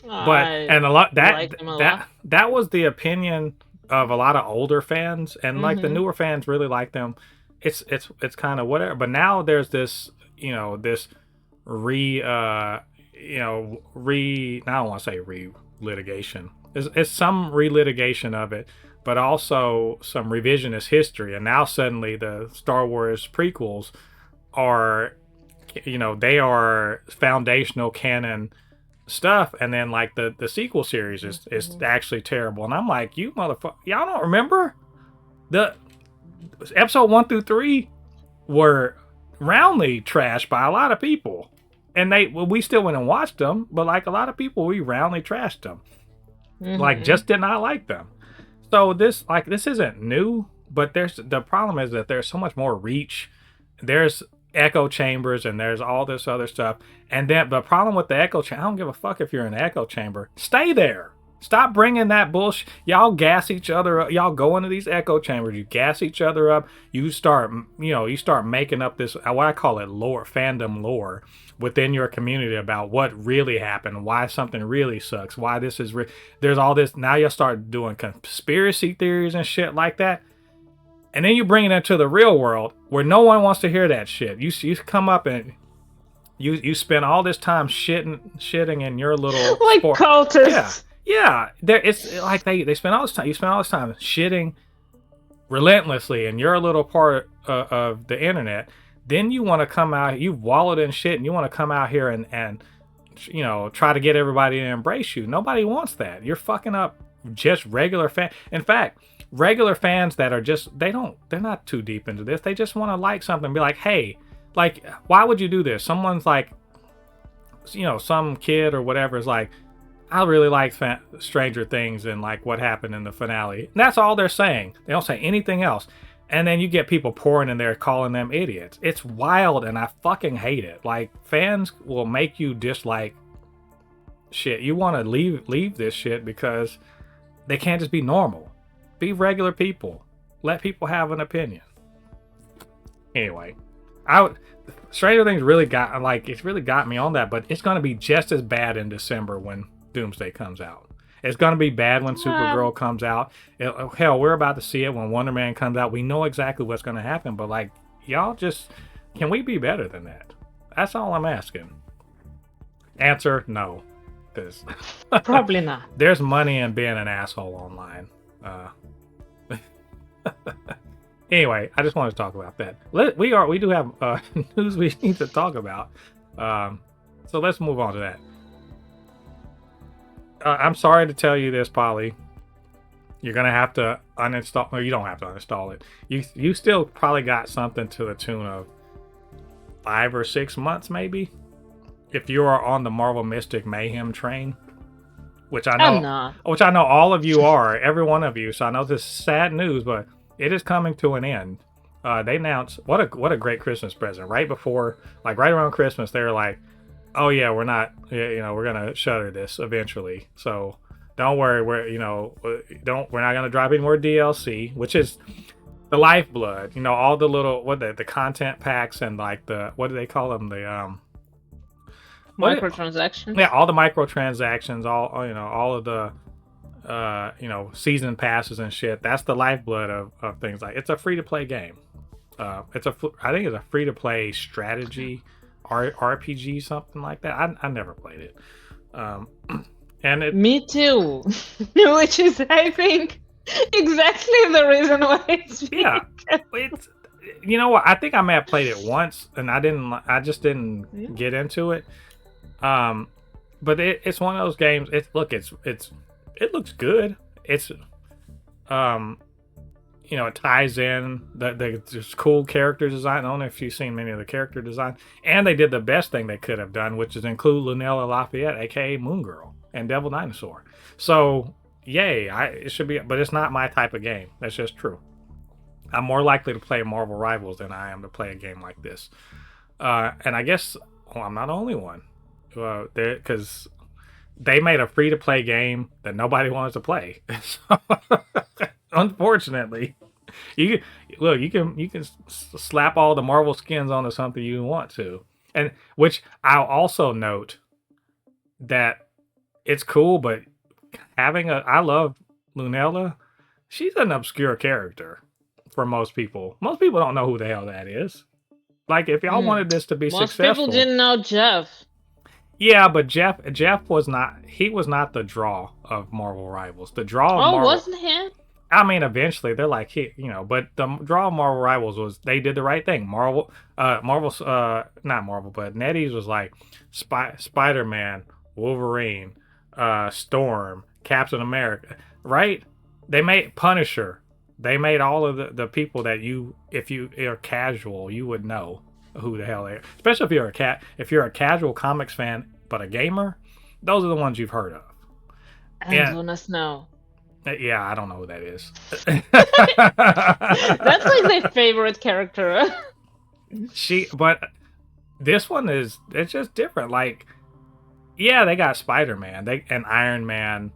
But I and a lot like them a lot. that was the opinion of a lot of older fans, and like the Mm-hmm. newer fans really like them. It's kind of whatever. But now there's this this re I don't want to say re litigation. It's some relitigation of it, but also some revisionist history. And now suddenly the Star Wars prequels are, they are foundational canon stuff, and then like the sequel series is actually terrible. And I'm like, you motherfucker, y'all don't remember the episode 1 through 3 were roundly trashed by a lot of people, and we still went and watched them, but like a lot of people, we roundly trashed them, like just did not like them. So this isn't new, but the problem is that there's so much more reach. There's echo chambers and there's all this other stuff, and then the problem with the echo chamber, I don't give a fuck if you're in the echo chamber, stay there. Stop bringing that bullshit. Y'all gas each other up. Y'all go into these echo chambers. You gas each other up. You start making up this, what I call it, lore, fandom lore within your community about what really happened, why something really sucks, why this is there's all this. Now you start doing conspiracy theories and shit like that. And then you bring it into the real world where no one wants to hear that shit. You come up and you spend all this time shitting in your little Like sport. cultists. Yeah, it's like they spend all this time. You spend all this time shitting relentlessly in your little part of the internet. Then you want to come out. You've wallowed in shit, and you want to come out here and try to get everybody to embrace you. Nobody wants that. You're fucking up just regular fans. In fact, regular fans that are just they're not too deep into this. They just want to like something and be like, hey, like, why would you do this? Someone's like, some kid or whatever is like, I really like Stranger Things and like what happened in the finale. And that's all they're saying. They don't say anything else. And then you get people pouring in there calling them idiots. It's wild, and I fucking hate it. Like, fans will make you dislike shit. You want to leave this shit because they can't just be normal. Be regular people. Let people have an opinion. Anyway, Stranger Things really got me on that, but it's going to be just as bad in December when Doomsday comes out. It's going to be bad when Supergirl comes out. Hell, we're about to see it when Wonder Man comes out. We know exactly what's going to happen, but like, y'all can we be better than that? That's all I'm asking. Answer, no. Because Probably not. there's money in being an asshole online. Anyway, I just wanted to talk about that. We do have news we need to talk about. So let's move on to that. I'm sorry to tell you this, Polly. You're gonna have to uninstall. No, you don't have to uninstall it. You still probably got something to the tune of 5 or 6 months, maybe. If you are on the Marvel Mystic Mayhem train, which I know, I'm not. which I know all of you are, every one of you. So I know this is sad news, but it is coming to an end. They announced what a great Christmas present right before, like right around Christmas. They were like, oh yeah, we're not, we're gonna shutter this eventually. So don't worry, we're not gonna drop any more DLC, which is the lifeblood. All the little the content packs and like the, what do they call them, the Microtransactions. Yeah, all the microtransactions, all of the season passes and shit. That's the lifeblood of things. Like, it's a free to play game. I think it's a free to play strategy RPG, something like that. I never played it. And Me too. Which is, I think, exactly the reason why it's it's what, I think I may have played it once and I just didn't get into it. But it's one of those games. It looks good. It's it ties in there's cool character design. I don't know if you've seen many of the character design, and they did the best thing they could have done, which is include Lunella Lafayette, aka Moon Girl, and Devil Dinosaur. So yay, it should be, but it's not my type of game. That's just true. I'm more likely to play Marvel Rivals than I am to play a game like this. And I guess I'm not the only one. Because they made a free-to-play game that nobody wanted to play. Unfortunately, you look. You can slap all the Marvel skins onto something you want to, and which I'll also note that it's cool, but I love Lunella. She's an obscure character for most people. Most people don't know who the hell that is. Like, if y'all wanted this to be Most people successful, didn't know Jeff. yeah, but Jeff was not. He was not the draw of Marvel Rivals. The draw of Oh, Marvel. wasn't he? I mean, eventually they're like, but the draw of Marvel Rivals was they did the right thing. Not Marvel, but NetEase was like Spider-Man, Wolverine, Storm, Captain America, right? They made Punisher. They made all of the people that if you are casual, you would know who the hell they are. Especially if you're a casual comics fan but a gamer, those are the ones you've heard of. And Luna Snow. Yeah, I don't know who that is. That's like my favorite character. But this one it's just different. Like, yeah, they got Spider-Man, and Iron Man,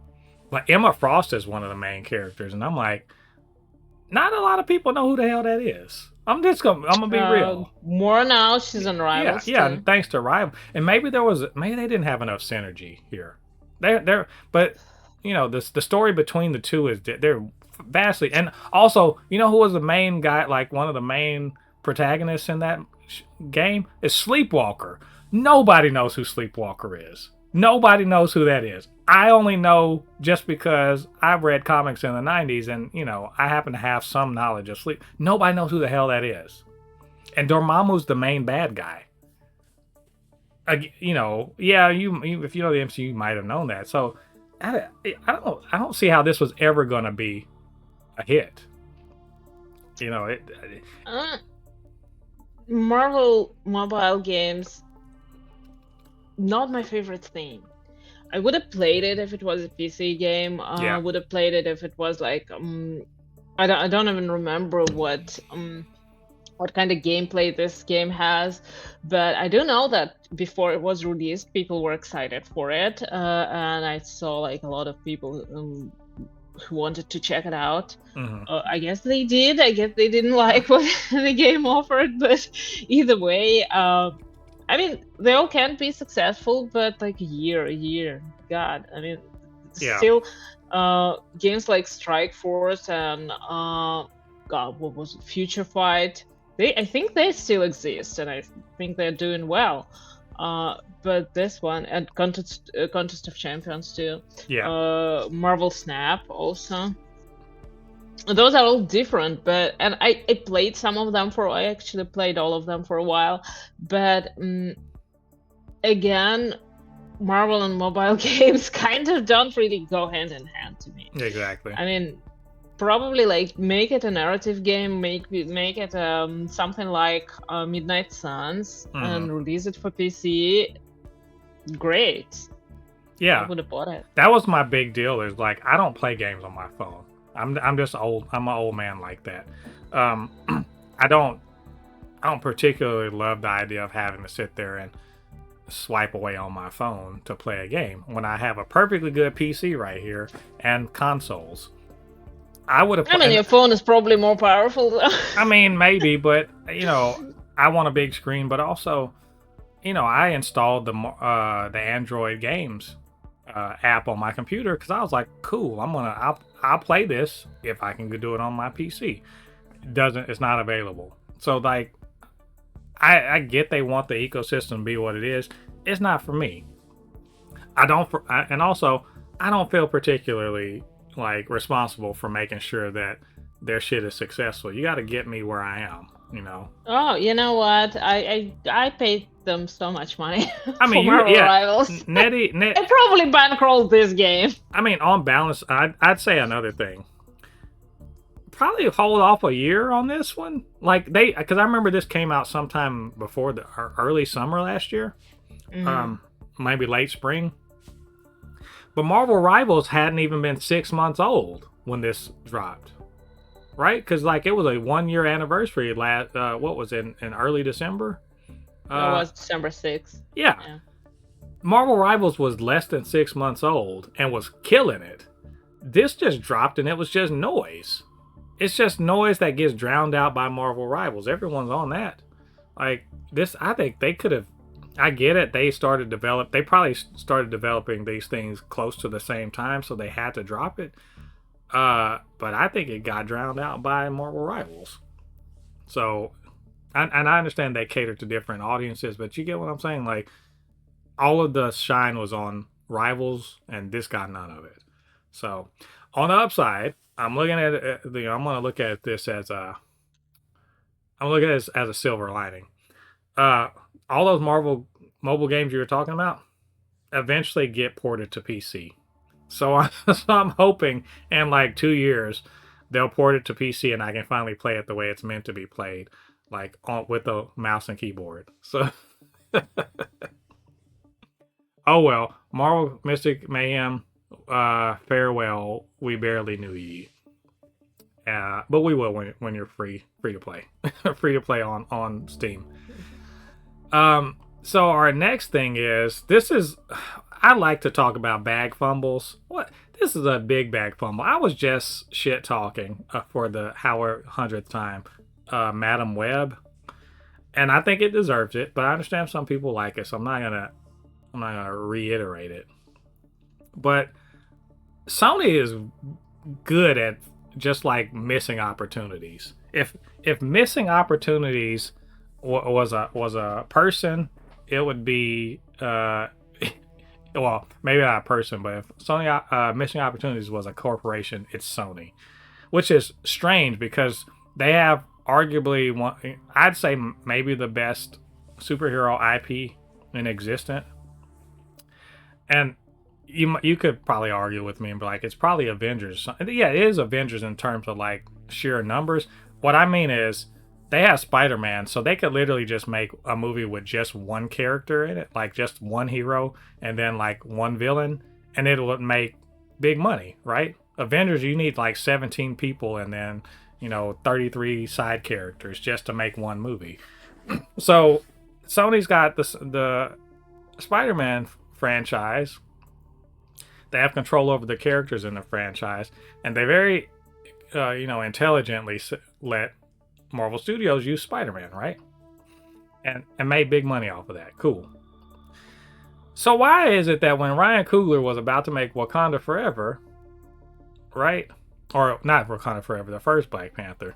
but Emma Frost is one of the main characters, and I'm like, not a lot of people know who the hell that is. I'm gonna be real. More now, she's on Rivals. Yeah, and thanks to Rival, and maybe they didn't have enough synergy here. But the story between the two is they're vastly, and also, who was the main guy, like one of the main protagonists in that game is Sleepwalker. Nobody knows who Sleepwalker is. Nobody knows who that is. I only know just because I've read comics in the 90s and, I happen to have some knowledge of Sleep. Nobody knows who the hell that is. And Dormammu's the main bad guy. If you know the MCU, you might have known that. So I don't see how this was ever going to be a hit. Marvel mobile games, not my favorite thing. I would have played it if it was a PC game. I would have played it if it was like I don't even remember what kind of gameplay this game has, but I do know that before it was released, people were excited for it, and I saw like a lot of people who wanted to check it out. Mm-hmm. I guess they did. I guess they didn't like what the game offered, but either way, I mean, they all can be successful, but like a year, God, I mean, still, games like Strike Force and God, what was it, Future Fight? I think they still exist, and I think they're doing well. But this one, and Contest of Champions too. Yeah. Marvel Snap also. Those are all different, and I played some of them I actually played all of them for a while, but again, Marvel and mobile games kind of don't really go hand in hand to me. Exactly. I mean, probably like make it a narrative game, make it something like Midnight Suns, and release it for PC. Great. Yeah, I would have bought it. That was my big deal. Is like, I don't play games on my phone. I'm just old. I'm an old man like that. I don't particularly love the idea of having to sit there and swipe away on my phone to play a game when I have a perfectly good PC right here and consoles. I would have. I mean, your phone is probably more powerful though. I mean, maybe, but I want a big screen. But also, I installed the Android games app on my computer because I was like, cool, I'll play this if I can do it on my PC. It's not available. So like, I get they want the ecosystem to be what it is. It's not for me. And also I don't feel particularly like responsible for making sure that their shit is successful. You got to get me where I am. Oh, you know what? I paid them so much money. I mean, Rivals. I probably bankrolled this game. I mean, on balance, I'd say another thing. Probably hold off a year on this one. Like because I remember this came out sometime before the early summer last year, maybe late spring. But Marvel Rivals hadn't even been 6 months old when this dropped. Right? Because like it was a 1 year anniversary what was it, in early December? It was December 6th. Yeah. Marvel Rivals was less than 6 months old and was killing it. This just dropped and it was just noise. it's just noise that gets drowned out by Marvel Rivals. Everyone's on that. Like this, I think they could have. I get it. They probably started developing these things close to the same time, so they had to drop it. But I think it got drowned out by Marvel Rivals. So, and I understand they cater to different audiences, but you get what I'm saying. Like all of the shine was on Rivals, and this got none of it. So, on the upside, I'm looking at it. I'm going to look at this as a silver lining. All those Marvel mobile games you were talking about eventually get ported to PC. So I'm hoping in like 2 years they'll port it to PC and I can finally play it the way it's meant to be played, like with a mouse and keyboard. So, oh well, Marvel Mystic Mayhem, farewell. We barely knew ye. But we will when you're free to play, free to play on Steam. So our next thing is I like to talk about bag fumbles. This is a big bag fumble. I was just shit talking for the 100th time, Madam Web, and I think it deserves it. But I understand some people like it, so I'm not gonna reiterate it. But Sony is good at just like missing opportunities. If missing opportunities was a person, it would be well, maybe not a person, but if Sony Missing Opportunities was a corporation, it's Sony, which is strange because they have arguably I'd say maybe the best superhero IP in existence. And you could probably argue with me and be like, it's probably Avengers. Yeah, it is Avengers in terms of like sheer numbers. What I mean is, they have Spider-Man, so they could literally just make a movie with just one character in it, like just one hero, and then like one villain, and it would make big money, right? Avengers, you need like 17 people and then, 33 side characters just to make one movie. So Sony's got the Spider-Man franchise. They have control over the characters in the franchise, and they very, intelligently let Marvel Studios use Spider-Man, right? And made big money off of that. Cool. So why is it that when Ryan Coogler was about to make Wakanda Forever, right? Or not Wakanda Forever, the first Black Panther,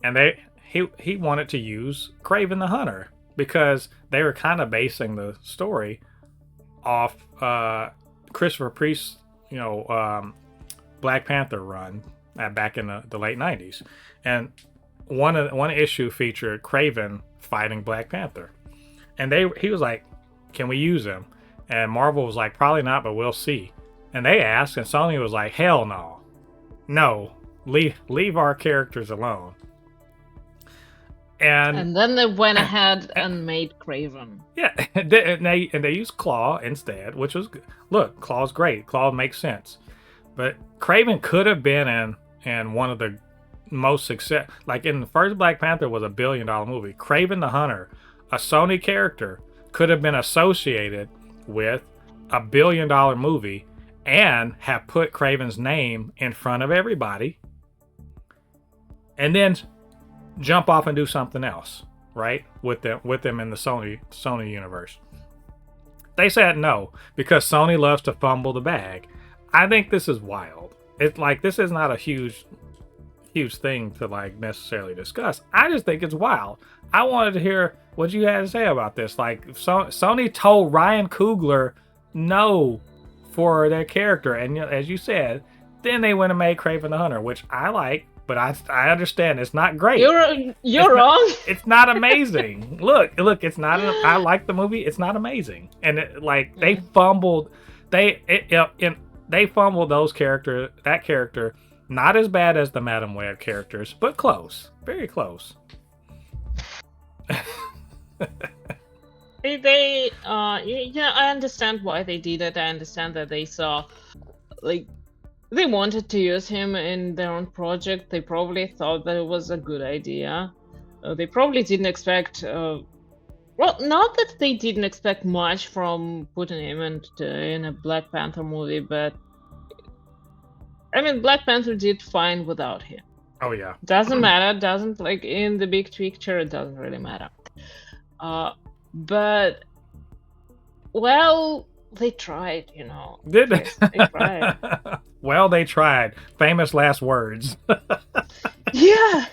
and he wanted to use Kraven the Hunter because they were kind of basing the story off Christopher Priest's, Black Panther run back in the late 90s. And one issue featured Kraven fighting Black Panther. And he was like, can we use him? And Marvel was like, probably not, but we'll see. And they asked, and Sony was like, hell no. No, leave our characters alone. And then they went ahead and made Kraven. Yeah, and they used Claw instead, which was good. Look, Claw's great. Claw makes sense. But Kraven could have been in one of the most success, like in the first Black Panther was $1 billion movie. Kraven the Hunter, a Sony character, could have been associated with $1 billion movie and have put Kraven's name in front of everybody, and then jump off and do something else, right? With them in the Sony universe. They said no because Sony loves to fumble the bag. I think this is wild. It's like, this is not a huge thing to like necessarily discuss. I just think it's wild. I wanted to hear what you had to say about this. Like, Sony told Ryan Coogler no for their character, and as you said, then they went and made Kraven the Hunter, which I like, but I understand it's not great. You're wrong. It's not amazing. Look, it's not. I like the movie. It's not amazing, and they fumbled. They fumbled that character. Not as bad as the Madam Web characters, but close. Very close. I understand why they did it. I understand that they saw, like, they wanted to use him in their own project. They probably thought that it was a good idea. They probably didn't expect, not that they didn't expect much from putting him in a Black Panther movie, but I mean, Black Panther did fine without him. Oh yeah. Doesn't matter. Doesn't like in the big picture. It doesn't really matter. But well, they tried. You know. Did Yes, they tried. Well, they tried. Famous last words. Yeah.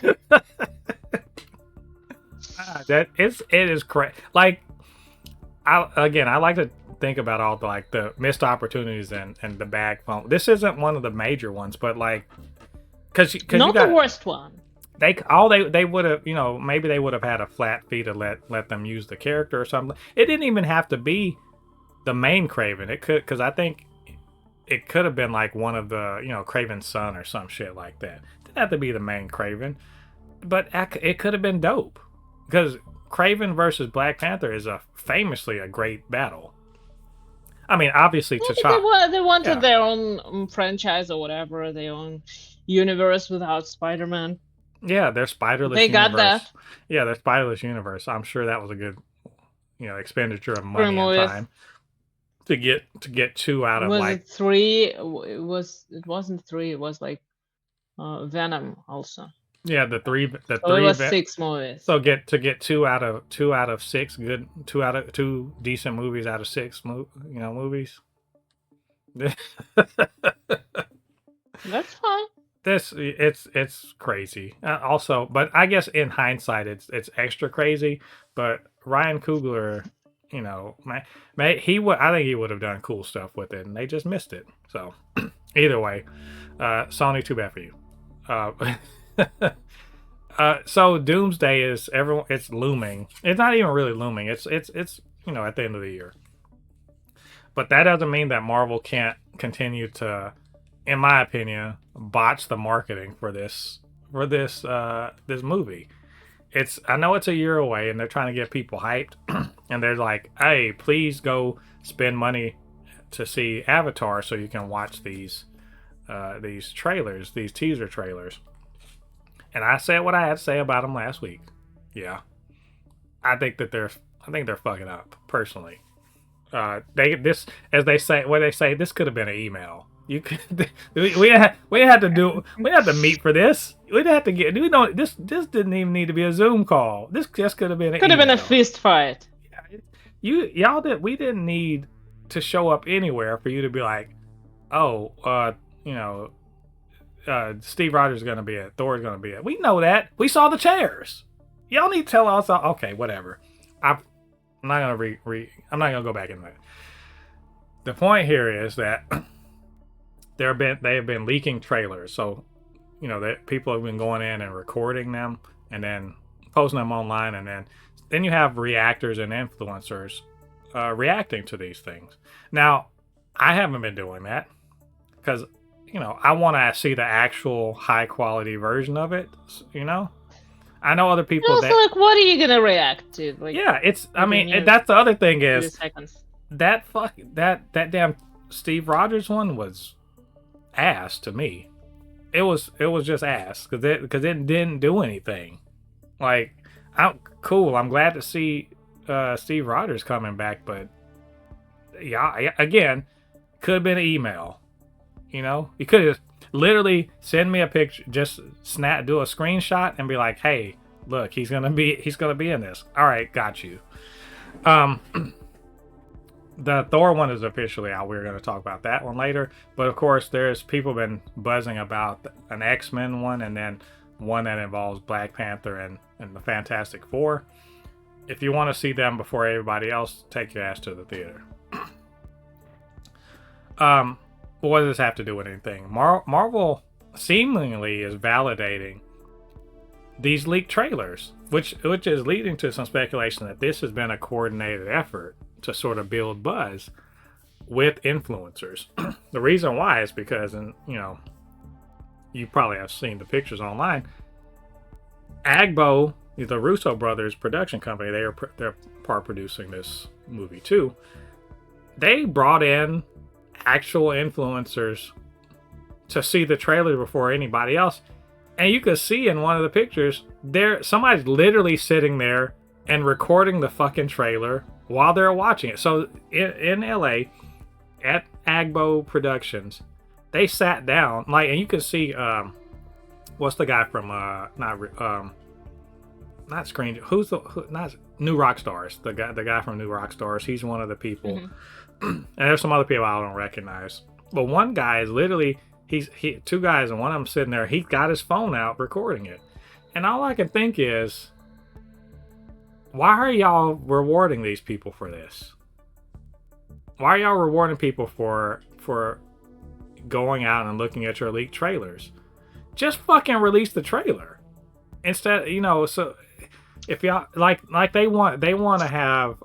It is crazy. Like, I like to think about all the missed opportunities and the bag phone. This isn't one of the major ones, but like, because Not the worst one. They would have, maybe they would have had a flat fee to let them use the character or something. It didn't even have to be the main Kraven. It could, because I think it could have been like one of the Kraven's son or some shit like that. It didn't have to be the main Kraven, but it could have been dope because Kraven versus Black Panther is famously a great battle. I mean, obviously, T'Challa. They wanted their own franchise or whatever, their own universe without Spider-Man. Yeah, their Spiderless. They got universe. that. Yeah, their Spiderless universe. I'm sure that was a good, expenditure of money and time to get 2 out of was like it 3. It wasn't 3. It was like Venom also. Yeah, the three. So it was 6 movies. So get 2 out of 6 good, 2 decent movies out of 6 movies. That's fine. It's crazy. Also, but I guess in hindsight, it's extra crazy. But Ryan Coogler, I think he would have done cool stuff with it, and they just missed it. So either way, Sony, too bad for you. So Doomsday is it's looming. It's not even really looming. It's at the end of the year. But that doesn't mean that Marvel can't continue to, in my opinion, botch the marketing for this movie. I know it's a year away and they're trying to get people hyped and they're like, "Hey, please go spend money to see Avatar so you can watch these trailers, these teaser trailers." And I said what I had to say about them last week. Yeah, I think they're fucking up personally. This could have been an email. You could we had to meet for this. We'd have to get. This didn't even need to be a Zoom call. This just could have been. Could have been a fist fight. Yeah, we didn't need to show up anywhere for you to be like, oh, Steve Rogers is going to be it. Thor is going to be it. We know that. We saw the chairs. Y'all need to tell us. Okay, whatever. I'm not going to I'm not going to go back into that. The point here is that they have been leaking trailers. So, that people have been going in and recording them and then posting them online, and then you have reactors and influencers reacting to these things. Now, I haven't been doing that because I want to see the actual high quality version of it. I know other people. Also, like, what are you gonna react to? Like, yeah, it's. I mean, that's the other thing is that damn Steve Rogers one was ass to me. It was just ass because it didn't do anything. Like, cool. I'm glad to see Steve Rogers coming back, but yeah, again, could have been an email. You could have literally send me a picture, just do a screenshot and be like, "Hey, look, he's gonna be in this." All right, got you. The Thor one is officially out. We're going to talk about that one later. But of course, there's people been buzzing about an X-Men one and then one that involves Black Panther and the Fantastic Four. If you want to see them before everybody else, take your ass to the theater. What does this have to do with anything? Marvel seemingly is validating these leaked trailers, which is leading to some speculation that this has been a coordinated effort to sort of build buzz with influencers. The reason why is because, you probably have seen the pictures online. Agbo, the Russo brothers production company, they're part producing this movie too. They brought in actual influencers to see the trailer before anybody else, and you could see in one of the pictures somebody's literally sitting there and recording the fucking trailer while they're watching it. So in LA at Agbo Productions, they sat down, like, and you can see what's the guy from not Screen, not New Rockstars, the guy from New Rockstars, he's one of the people. And there's some other people I don't recognize, but one guy is literally, he two guys, and one of them sitting there, he got his phone out recording it. And all I can think is, why are y'all rewarding these people for this? Why are y'all rewarding people for going out and looking at your leaked trailers? Just fucking release the trailer instead. You know, so if y'all like they want to have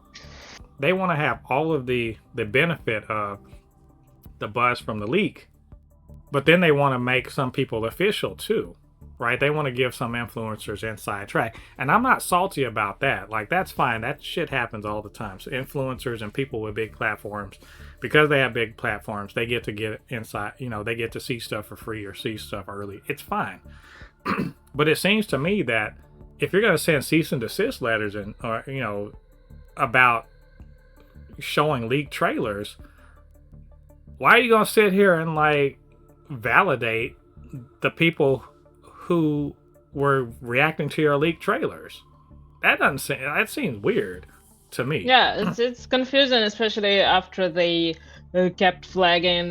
all of the benefit of the buzz from the leak, but then they want to make some people official too. Right? They want to give some influencers inside track. And I'm not salty about that. Like, that's fine. That shit happens all the time. So influencers and people with big platforms, because they have big platforms, they get to get inside, you know, they get to see stuff for free or see stuff early. It's fine. But it seems to me that if you're going to send cease and desist letters and, or, you know, about showing leaked trailers, why are you going to sit here and, like, validate the people who were reacting to your leaked trailers? That seems weird to me. Yeah, it's confusing, especially after they kept flagging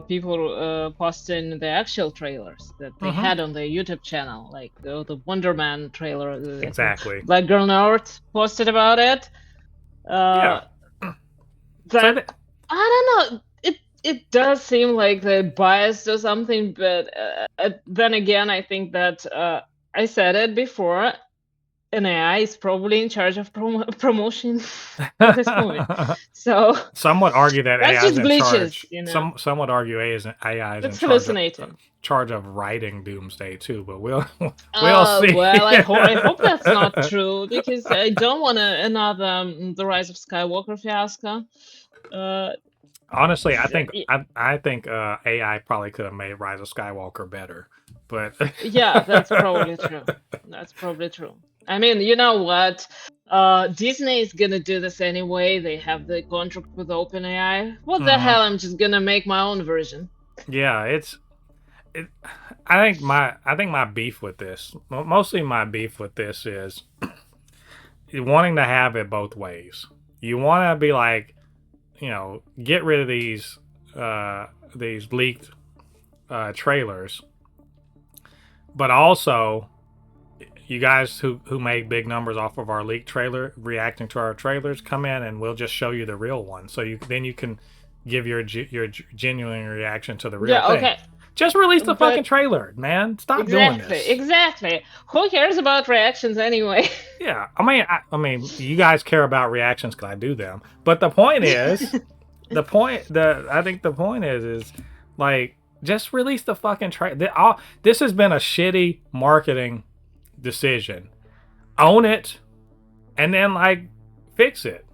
people posting the actual trailers that they had on their YouTube channel, like the Wonder Man trailer. Exactly. Black Girl North posted about it. Yeah. I don't know. It does seem like they're biased or something, but then again, I think that I said it before, an AI is probably in charge of promotion of this movie. So some would argue that AI is in charge. You know? Some would argue AI is in charge of writing Doomsday too, but we'll see. Well, I hope that's not true, because I don't want another The Rise of Skywalker fiasco. Honestly, I think AI probably could have made Rise of Skywalker better, but yeah, that's probably true. That's probably true. I mean, you know what? Disney is gonna do this anyway. They have the contract with OpenAI. What the hell? I'm just gonna make my own version. Yeah, I think my beef with this, mostly my beef with this, is wanting to have it both ways. You want to be like, you know, get rid of these leaked trailers, but also you guys who make big numbers off of our leaked trailer, reacting to our trailers, come in and we'll just show you the real one, so you can give your genuine reaction to the real thing. Okay. Just release the fucking trailer, man. Stop doing this. Exactly. Who cares about reactions anyway? Yeah, I mean, you guys care about reactions because I do them. But the point is, I think the point is like, just release the fucking trailer. This has been a shitty marketing decision. Own it, and then like fix it.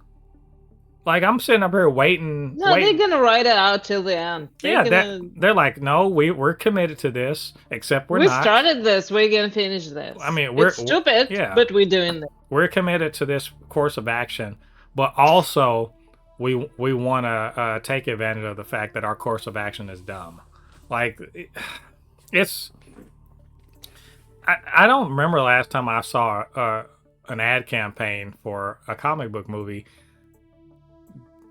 Like, I'm sitting up here waiting. No, they're gonna write it out till the end. They're like, no, we're committed to this. Except we started this. We're gonna finish this. I mean, it's stupid, but we're doing this. We're committed to this course of action, but also we want to take advantage of the fact that our course of action is dumb. Like, it's. I don't remember the last time I saw an ad campaign for a comic book movie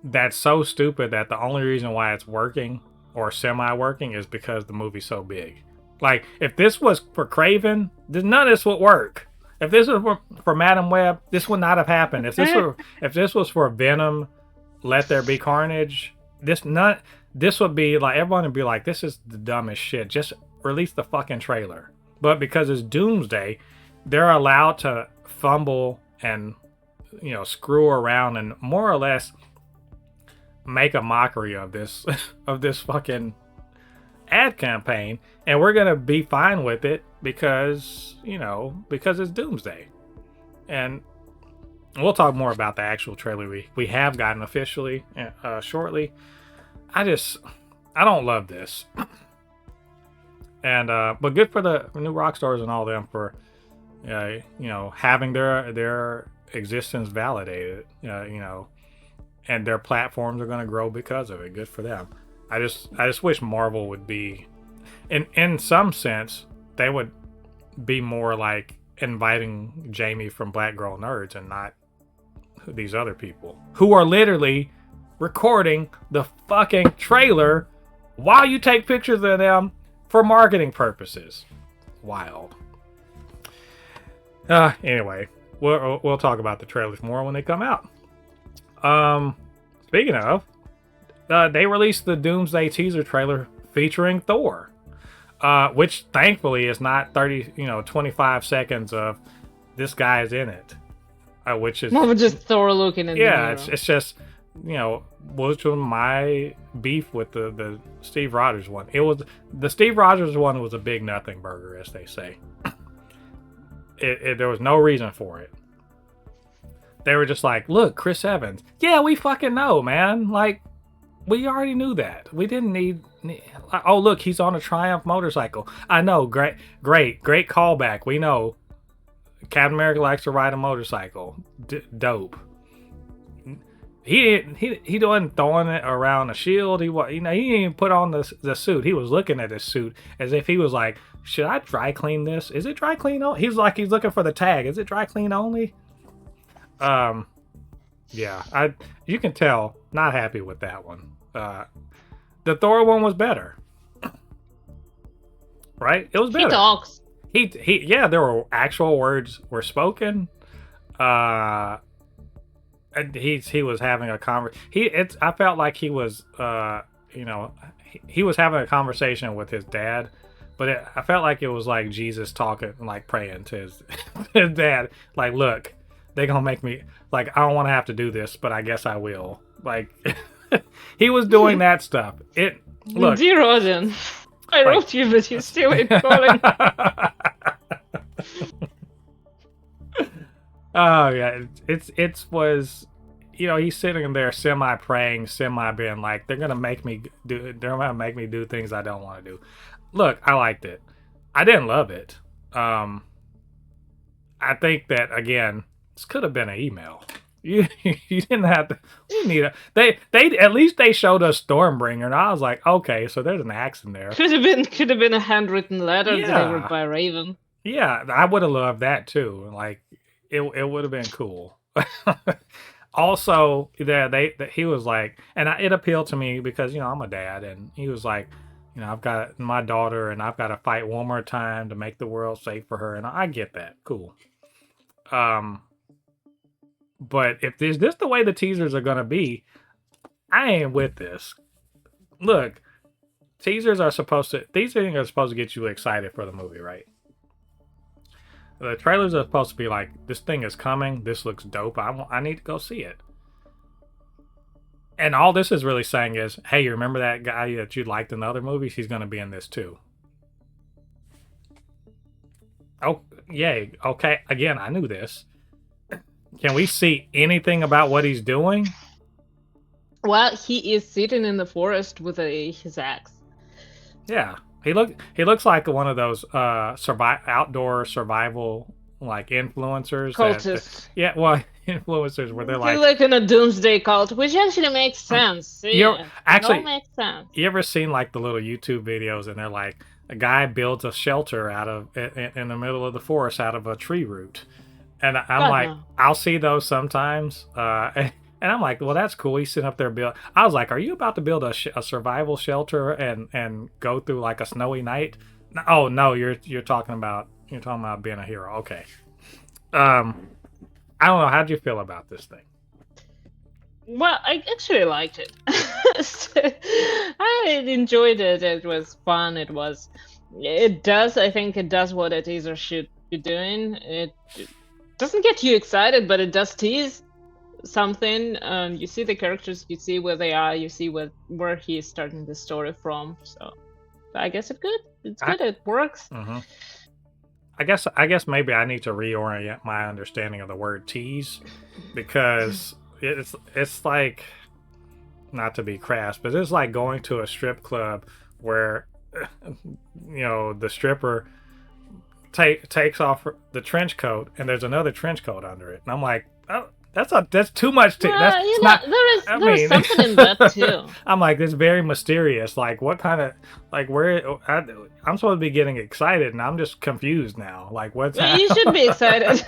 that's so stupid that the only reason why it's working or semi-working is because the movie's so big. Like, if this was for Kraven, none of this would work. If this was for Madam Web, this would not have happened. If this was for Venom, Let There Be Carnage, this would be like, everyone would be like, this is the dumbest shit. Just release the fucking trailer. But because it's Doomsday, they're allowed to fumble and, you know, screw around and more or less make a mockery of this fucking ad campaign, and we're gonna be fine with it because it's Doomsday. And we'll talk more about the actual trailer we have gotten officially shortly. I don't love this. And but good for the new Rockstars and all them for having their existence validated, and their platforms are going to grow because of it. Good for them. I just wish Marvel would be, in some sense, they would be more like inviting Jamie from Black Girl Nerds and not these other people who are literally recording the fucking trailer while you take pictures of them for marketing purposes. Wild. Anyway, we'll talk about the trailers more when they come out. Speaking of, they released the Doomsday teaser trailer featuring Thor, which thankfully is not 25 seconds of this guy's in it, which is more just Thor looking in the mirror. It's just, which was my beef with the Steve Rogers one. It was the Steve Rogers one was a big nothing burger, as they say. There was no reason for it. They were just like, look, Chris Evans. Yeah, we fucking know, man. Like, we already knew that. We didn't need. Oh, look, he's on a Triumph motorcycle. I know. Great callback. We know. Captain America likes to ride a motorcycle. Dope. He wasn't throwing it around a shield. He didn't even put on the suit. He was looking at his suit as if he was like, should I dry clean this? Is it dry clean only? He's looking for the tag. Is it dry clean only? Yeah, you can tell, not happy with that one. The Thor one was better. Right? It was better. He talks. Yeah, there were actual words were spoken. He was having a I felt like he was he was having a conversation with his dad, but I felt like it was like Jesus talking, like praying to his dad, like, look, they're gonna make me, like, I don't want to have to do this, but I guess I will. Like, he was doing that stuff. Look, dear Odin, I wrote you, but you still ain't calling. Oh yeah, it was, he's sitting there semi praying, semi being like, they're gonna make me do things I don't want to do. Look, I liked it. I didn't love it. I think that, again, this could have been an email. You didn't have to. You need they at least they showed us Stormbringer, and I was like, okay, so there's an axe in there. Could have been a handwritten letter delivered by Raven. Yeah, I would have loved that too. Like, it would have been cool. Also, he was like, and it appealed to me because I'm a dad, and he was like, I've got my daughter, and I've got to fight one more time to make the world safe for her, and I get that, cool. But if this the way the teasers are gonna be, I ain't with this. Look, these are supposed to get you excited for the movie, right? The trailers are supposed to be like, this thing is coming, this looks dope, I need to go see it. And all this is really saying is, hey, you remember that guy that you liked in the other movies? He's going to be in this too. Oh, yay. Okay, again, I knew this. Can we see anything about what he's doing? Well, he is sitting in the forest with his axe. Yeah. He looks like one of those outdoor survival, like, influencers. Cultists. Yeah, well, influencers where they're like in a doomsday cult, which actually makes sense. Actually, makes sense. You ever seen like the little YouTube videos and they're like, a guy builds a shelter in the middle of the forest out of a tree root, and I'm like, no. I'll see those sometimes. And I'm like, well, that's cool. He's sitting up there building. I was like, are you about to build a survival shelter and go through like a snowy night? Oh no, you're talking about being a hero. Okay. I don't know. How'd you feel about this thing? Well, I actually liked it. I enjoyed it. It was fun. I think it does what a teaser should be doing. It doesn't get you excited, but it does tease something. You see the characters, you see where they are, you see where he is starting the story from. So I guess it's good. It works. Mm-hmm. I guess maybe I need to reorient my understanding of the word tease, because it's like, not to be crass, but it's like going to a strip club where the stripper takes off the trench coat and there's another trench coat under it, and I'm like, oh, that's too much. That's You know, not. there is something in that too. I'm like, it's very mysterious. Like, what kind of where I'm supposed to be getting excited, and I'm just confused now. Like, what's Well, you should be excited.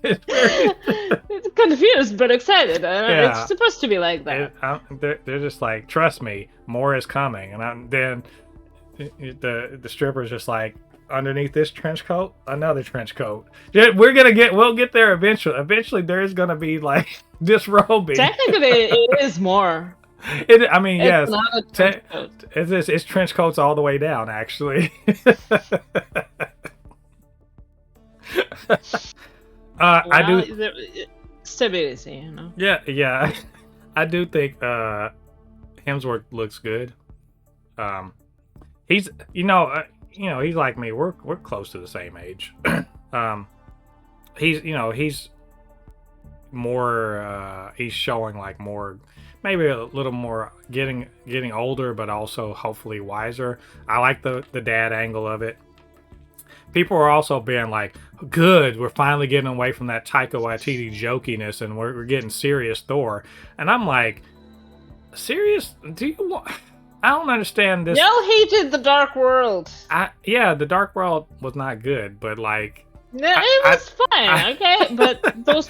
It's confused but excited. It's supposed to be like that. They're just like, trust me, more is coming, and then the stripper's just like, underneath this trench coat, another trench coat. We'll get there eventually. Eventually, there is gonna be like disrobing. Technically, it is more. I mean, yes, not a trench coat. It's trench coats all the way down, actually. I do stability, you know. Yeah. I do think Hemsworth looks good. He's he's like me. We're close to the same age. He's more. He's showing like more, maybe a little more getting older, but also hopefully wiser. I like the dad angle of it. People are also being like, good, we're finally getting away from that Taika Waititi jokiness and we're getting serious Thor. And I'm like, serious? Do you want... I don't understand this. Y'all hated the Dark World. The Dark World was not good, but like... No, it was fine, okay? But those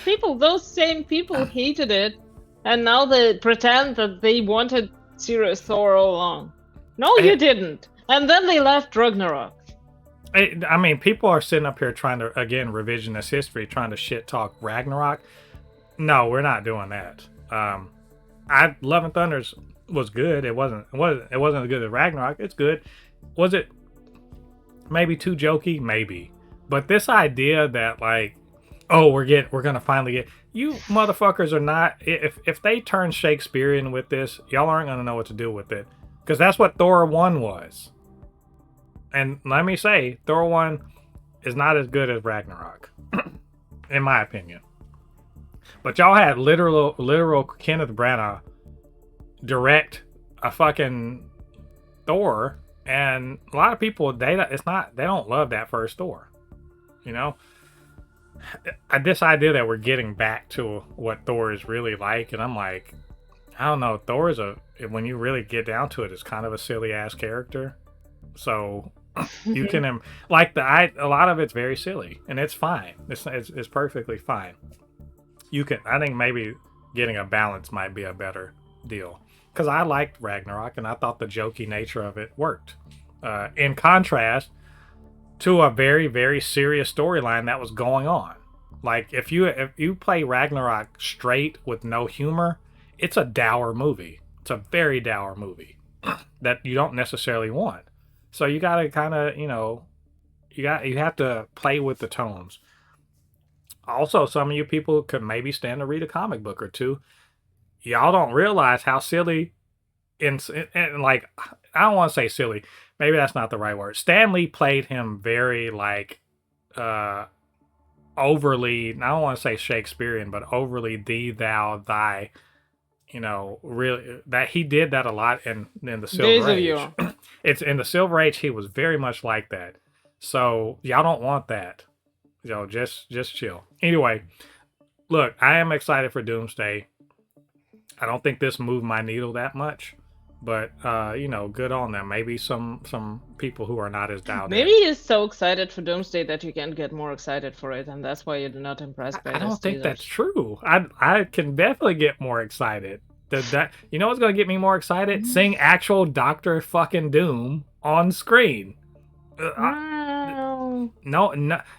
same people hated it, and now they pretend that they wanted serious Thor all along. No, you didn't. And then they left Ragnarok. I mean, people are sitting up here trying to, again, revisionist history, trying to shit talk Ragnarok. No, we're not doing that. Love and Thunder's was good. It wasn't as good as Ragnarok. It's good. Was it maybe too jokey? Maybe. But this idea that like, oh, we're gonna finally get, you motherfuckers are not. If they turn Shakespearean with this, y'all aren't gonna know what to do with it, because that's what Thor 1 was. And let me say, Thor 1 is not as good as Ragnarok, in my opinion. But y'all had literal Kenneth Branagh direct a fucking Thor, and a lot of people they don't love that first Thor. You know, this idea that we're getting back to what Thor is really like, and I'm like, I don't know. Thor is when you really get down to it, it's kind of a silly ass character. So you can like a lot of it's very silly, and it's fine. It's perfectly fine. I think maybe getting a balance might be a better deal, because I liked Ragnarok and I thought the jokey nature of it worked. In contrast to a very, very serious storyline that was going on. Like if you play Ragnarok straight with no humor, it's a dour movie. It's a very dour movie that you don't necessarily want. So you gotta kind of, you have to play with the tones. Also, some of you people could maybe stand to read a comic book or two. Y'all don't realize how silly, and like, I don't want to say silly. Maybe that's not the right word. Stan Lee played him very like overly, I don't want to say Shakespearean, but overly thee, thou, thy. Really, that he did that a lot in the Silver Age. It's in the Silver Age, he was very much like that. So y'all don't want that. Just chill. Anyway, look, I am excited for Doomsday. I don't think this moved my needle that much, but good on them. Maybe some people who are not as dialed in. Maybe you're so excited for Doomsday that you can get more excited for it, and that's why you're not impressed by it. I don't think that's true. I can definitely get more excited. You know what's gonna get me more excited? Seeing actual Doctor fucking Doom on screen. No,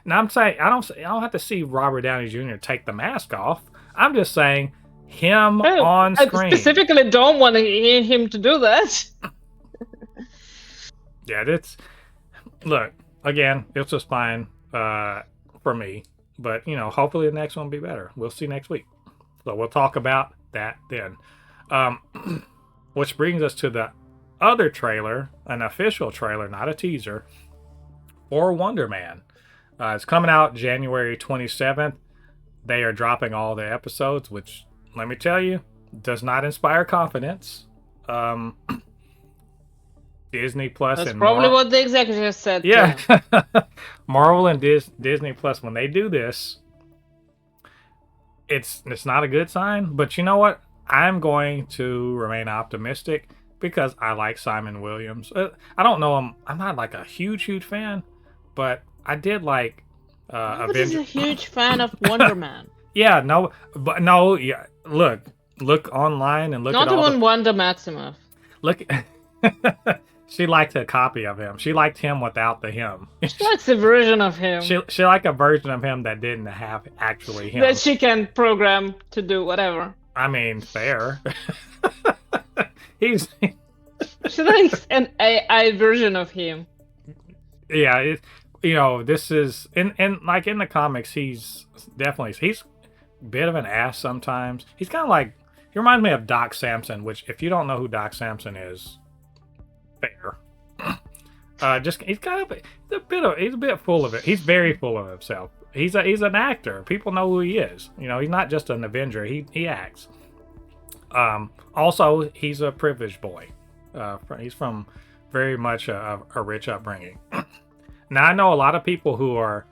I'm saying I don't have to see Robert Downey Jr. take the mask off. I'm just saying him on screen. I specifically don't want him to do that. Yeah, look, again, it's just fine for me. But, hopefully the next one will be better. We'll see next week. So we'll talk about that then. Which brings us to the other trailer, an official trailer, not a teaser, for Wonder Man. It's coming out January 27th. They are dropping all the episodes, which, let me tell you, does not inspire confidence. Disney Plus That's and probably what the executive said. Yeah. Marvel and Disney Plus, when they do this, it's not a good sign. But you know what? I'm going to remain optimistic because I like Simon Williams. I don't know him. I'm not like a huge fan, but I did like Nobody's a Avenger. huge fan of Wonder Man. Yeah, no, but no, yeah. Look online and look at Not all the even Wanda Maximoff. look. She liked a copy of him. She liked him without the him. She likes a version of him She liked a version of him that didn't have actually him. that she can program to do whatever. I mean, fair. He's She likes an AI version of him. yeah. You know, this is in like in the comics. He's a bit of an ass sometimes. He's kind of like he reminds me of Doc Samson, which if you don't know who Doc Samson is, fair. Just he's a bit full of it. He's very full of himself. He's an actor. People know who he is. You know, he's not just an Avenger. He acts. Also, he's a privileged boy. He's from very much a rich upbringing. Now I know a lot of people who are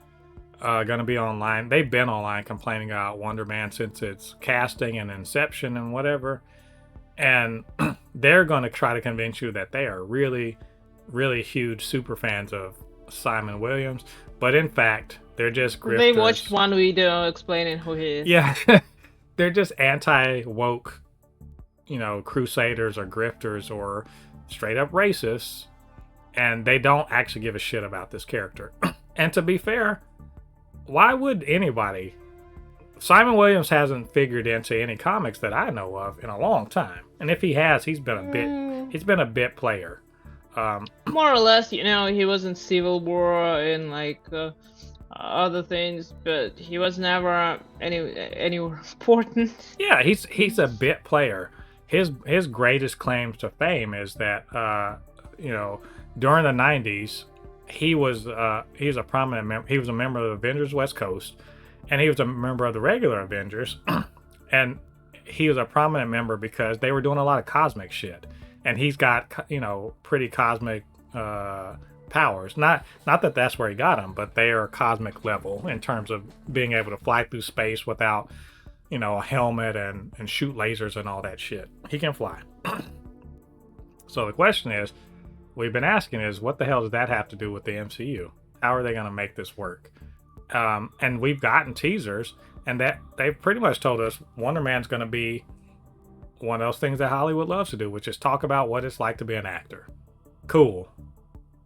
going to be online. They've been online complaining about Wonder Man since its casting and inception and whatever, and they're going to try to convince you that they are really huge super fans of Simon Williams, but in fact they're just grifters. They watched one video explaining who he is. Yeah. They're just anti-woke, you know, crusaders or grifters or straight up racists, and they don't actually give a shit about this character. And to be fair, why would anybody? Simon Williams hasn't figured into any comics that I know of in a long time, and if he has, he's been a bit player. More or less, you know, he was in Civil War and like other things, but he was never anywhere important. Yeah, he's a bit player. His greatest claims to fame is that you know, during the 90s, he was a prominent member. He was a member of the Avengers West Coast, and he was a member of the regular Avengers, and he was a prominent member because they were doing a lot of cosmic shit, and he's got, you know, pretty cosmic powers. Not that that's where he got them, but they are cosmic level in terms of being able to fly through space without, you know, a helmet and shoot lasers and all that shit. He can fly. So the question is, we've been asking is, what the hell does that have to do with the MCU? How are they going to make this work? And we've gotten teasers, and that they've pretty much told us Wonder Man's going to be one of those things that Hollywood loves to do, which is talk about what it's like to be an actor. Cool.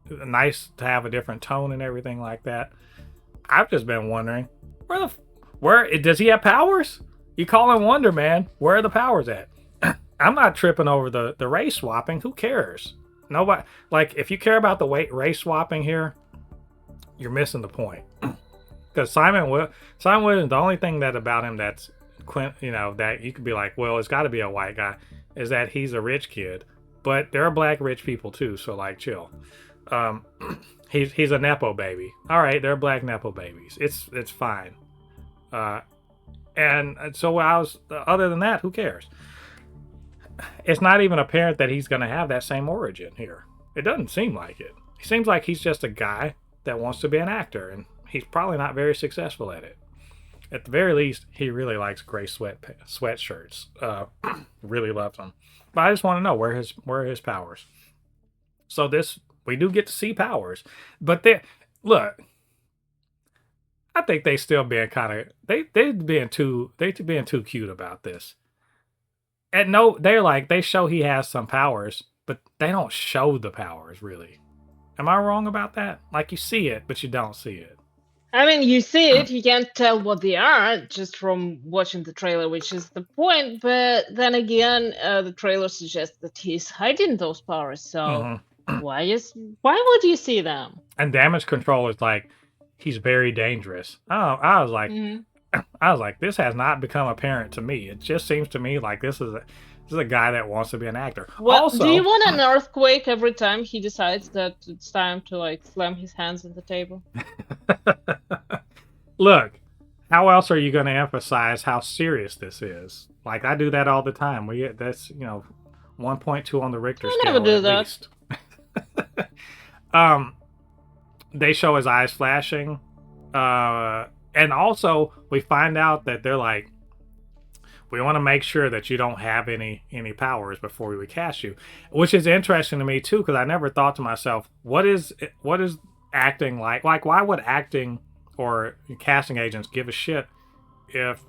Nice to have a different tone and everything like that. I've just been wondering, where does he have powers? You call him Wonder Man, where are the powers at? I'm not tripping over the race swapping. Who cares? Nobody, like, if you care about the race swapping here, you're missing the point. Because Simon Williams, the only thing that about him that's, you know, that you could be like, well, it's got to be a white guy, is that he's a rich kid. But there are black rich people too, so like, chill. He's a nepo baby. All right, they're black nepo babies. It's fine. And so other than that, who cares? It's not even apparent that he's going to have that same origin here. It doesn't seem like it. He seems like he's just a guy that wants to be an actor, and he's probably not very successful at it. At the very least, he really likes gray sweatshirts. Really loves them. But I just want to know where are his powers. So we do get to see powers, but look, I think they still being kind of they're being too cute about this. And no, they show he has some powers, but they don't show the powers really. Am I wrong about that? Like, you see it, but you don't see it. I mean, you see it, you can't tell what they are just from watching the trailer, which is the point. But then again, the trailer suggests that he's hiding those powers. So why would you see them? And damage control is like, he's very dangerous. Oh, I was like, this has not become apparent to me. It just seems to me like this is a guy that wants to be an actor. Well, also, do you want an earthquake every time he decides that it's time to like slam his hands on the table? Look, how else are you going to emphasize how serious this is? Like, I do that all the time. That's 1.2 on the Richter scale. I never do that. Least. They show his eyes flashing, and also we find out that they're like, we want to make sure that you don't have any powers before we cast you, which is interesting to me too, because I never thought to myself, what is acting like? Like, why would acting or casting agents give a shit if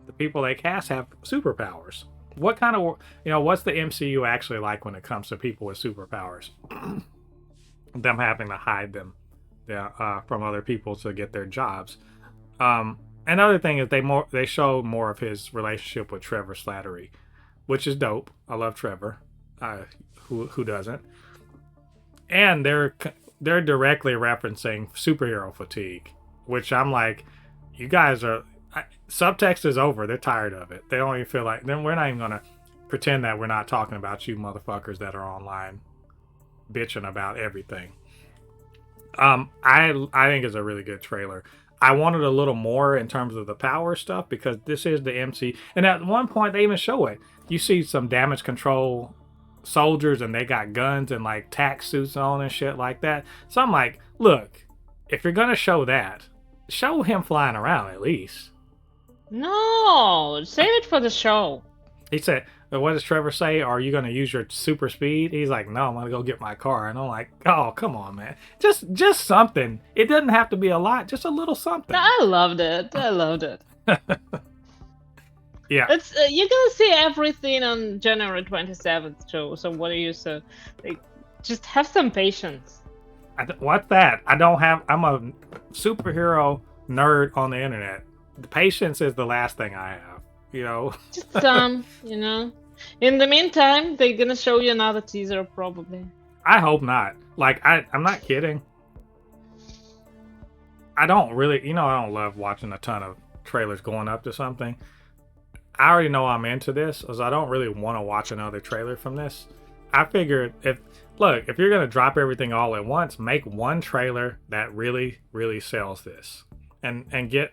the people they cast have superpowers? What kind of, what's the MCU actually like when it comes to people with superpowers? Them having to hide them, from other people to get their jobs. Another thing is they show more of his relationship with Trevor Slattery, which is dope. I love Trevor. Who doesn't? And they're directly referencing superhero fatigue, which I'm like, you guys are. Subtext is over. They're tired of it. They don't even feel like. Then we're not even gonna pretend that we're not talking about you motherfuckers that are online bitching about everything. I think it's a really good trailer. I wanted a little more in terms of the power stuff because this is the MC. And at one point they even show it. You see some damage control soldiers and they got guns and like tack suits on and shit like that. So I'm like, look, if you're gonna show that, show him flying around at least. No, save it for the show. He said, what does Trevor say? Are you going to use your super speed? He's like, no, I'm going to go get my car. And I'm like, oh, come on, man. Just something. It doesn't have to be a lot. Just a little something. I loved it. Yeah. It's you're going to see everything on January 27th, Joe. So what do you say? Like, just have some patience. What's that? I'm a superhero nerd on the internet. The patience is the last thing I have. Just some, In the meantime, they're gonna show you another teaser, probably. I hope not. Like, I'm not kidding. I don't really, I don't love watching a ton of trailers going up to something. I already know I'm into this, as I don't really want to watch another trailer from this. I figured if you're gonna drop everything all at once, make one trailer that really, really sells this, and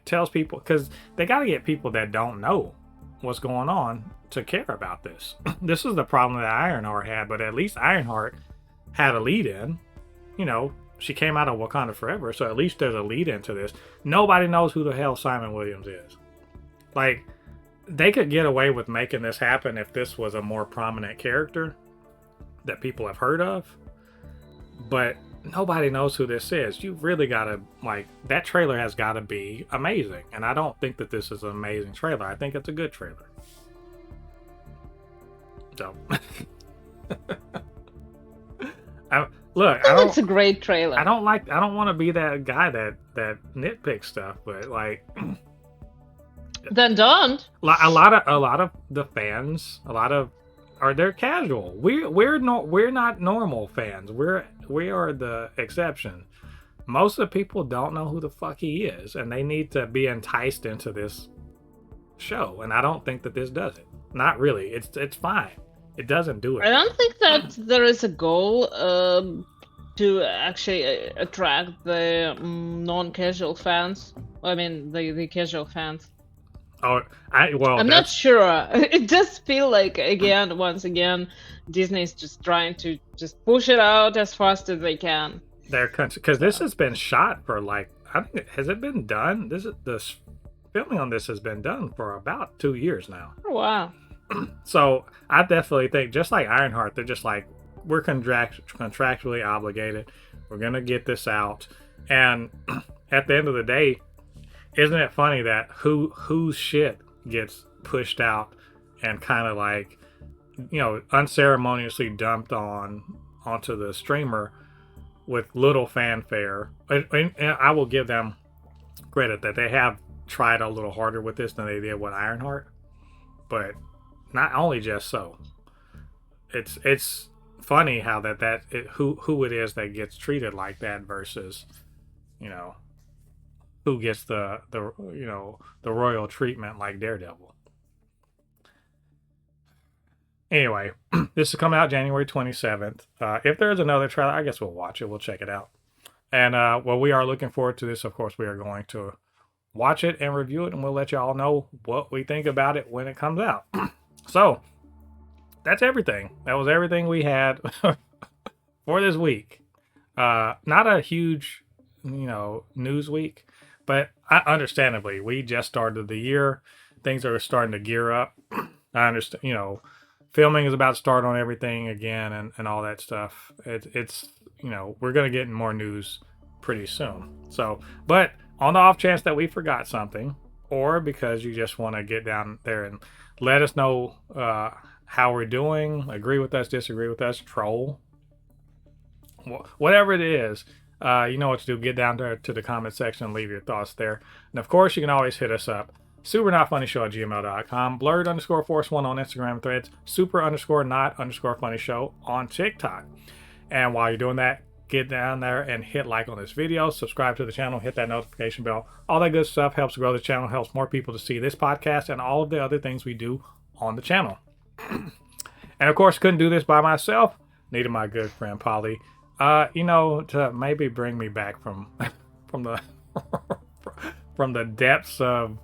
tells people, because they got to get people that don't know what's going on to care about this. This is the problem that Ironheart had, but at least Ironheart had a lead in. She came out of Wakanda Forever, so at least there's a lead into this. Nobody knows who the hell Simon Williams is. Like, they could get away with making this happen if this was a more prominent character that people have heard of, but nobody knows who this is. You really gotta, that trailer has gotta be amazing. And I don't think that this is an amazing trailer. I think it's a good trailer. So, It's a great trailer. I don't want to be that guy that nitpicks stuff, but then don't. A lot of the fans, they're casual. We're not normal fans. We are the exception. Most of the people don't know who the fuck he is, and they need to be enticed into this show. And I don't think that this does it. Not really. It's fine. It doesn't do it. I don't think that there is a goal to actually attract the non-casual fans. I mean, the casual fans. Oh, I'm not sure. It does feel like, once again, Disney's just trying to just push it out as fast as they can. Because this has been shot for has it been done? The filming on this has been done for about 2 years now. Oh, wow. So I definitely think, just like Ironheart, they're just like, we're contractually obligated. We're gonna get this out, and at the end of the day, isn't it funny that whose shit gets pushed out and kind of unceremoniously dumped onto the streamer with little fanfare? And I will give them credit that they have tried a little harder with this than they did with Ironheart, but not only just so. It's funny how who it is that gets treated like that versus, who gets the royal treatment like Daredevil. Anyway, this is coming out January 27th. If there's another trailer, I guess we'll watch it. We'll check it out. And we are looking forward to this. Of course, we are going to watch it and review it, and we'll let you all know what we think about it when it comes out. So, that's everything. That was everything we had for this week. Not a huge, news week, but understandably, we just started the year. things are starting to gear up. I understand, filming is about to start on everything again, and all that stuff. It's we're gonna get more news pretty soon. So, but on the off chance that we forgot something, or because you just want to get down there and let us know how we're doing, agree with us, disagree with us, troll, whatever it is, you know what to do. Get down there to the comment section and leave your thoughts there. And of course, you can always hit us up. supernotfunnyshow@gmail.com, blurred_force1 on Instagram threads, super_not_funny show on TikTok. And while you're doing that, get down there and hit like on this video, subscribe to the channel, hit that notification bell. All that good stuff helps grow the channel, helps more people to see this podcast and all of the other things we do on the channel. And of course, couldn't do this by myself. Needed my good friend Polly, to maybe bring me back from the from the depths of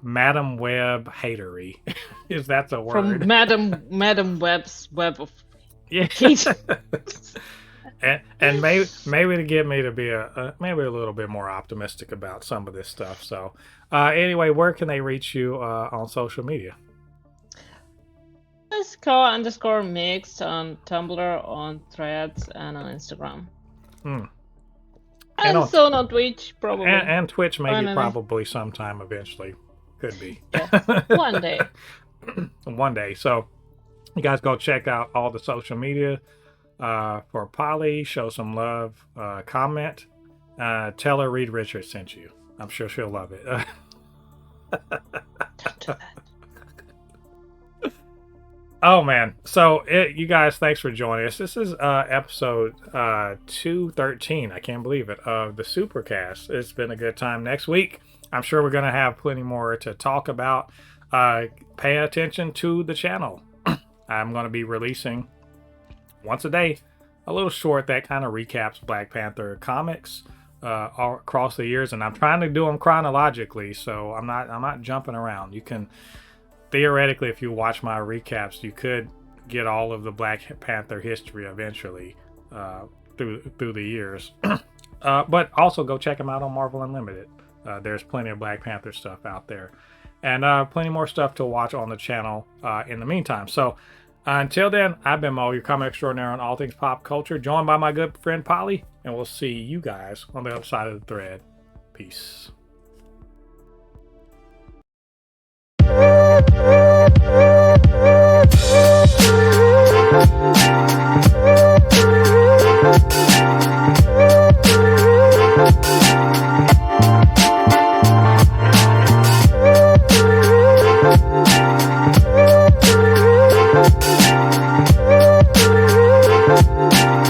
Madam Web hatery. Is that the word? From Madam Web's web of hate. and maybe to get me to be maybe a little bit more optimistic about some of this stuff. So anyway, where can they reach you on social media? It's _mixed on Tumblr, on Threads, and on Instagram. And soon on Twitch, probably. And Twitch, maybe, probably sometime eventually. Could be. Yeah. One day. One day. So you guys go check out all the social media for Polly. Show some love. Comment. Tell her Reed Richards sent you. I'm sure she'll love it. Don't do that. Oh man, so you guys, thanks for joining us. This is episode 213, I can't believe it, of the Supercast. It's been a good time. Next week, I'm sure we're going to have plenty more to talk about. Pay attention to the channel. I'm going to be releasing once a day a little short that kind of recaps Black Panther comics all across the years, and I'm trying to do them chronologically, so I'm not jumping around. You can theoretically, if you watch my recaps, you could get all of the Black Panther history eventually through the years. But also go check them out on Marvel Unlimited. There's plenty of Black Panther stuff out there, and plenty more stuff to watch on the channel in the meantime. So until then, I've been Mo, your comic extraordinaire on all things pop culture, joined by my good friend Polly, and we'll see you guys on the other side of the thread. Peace.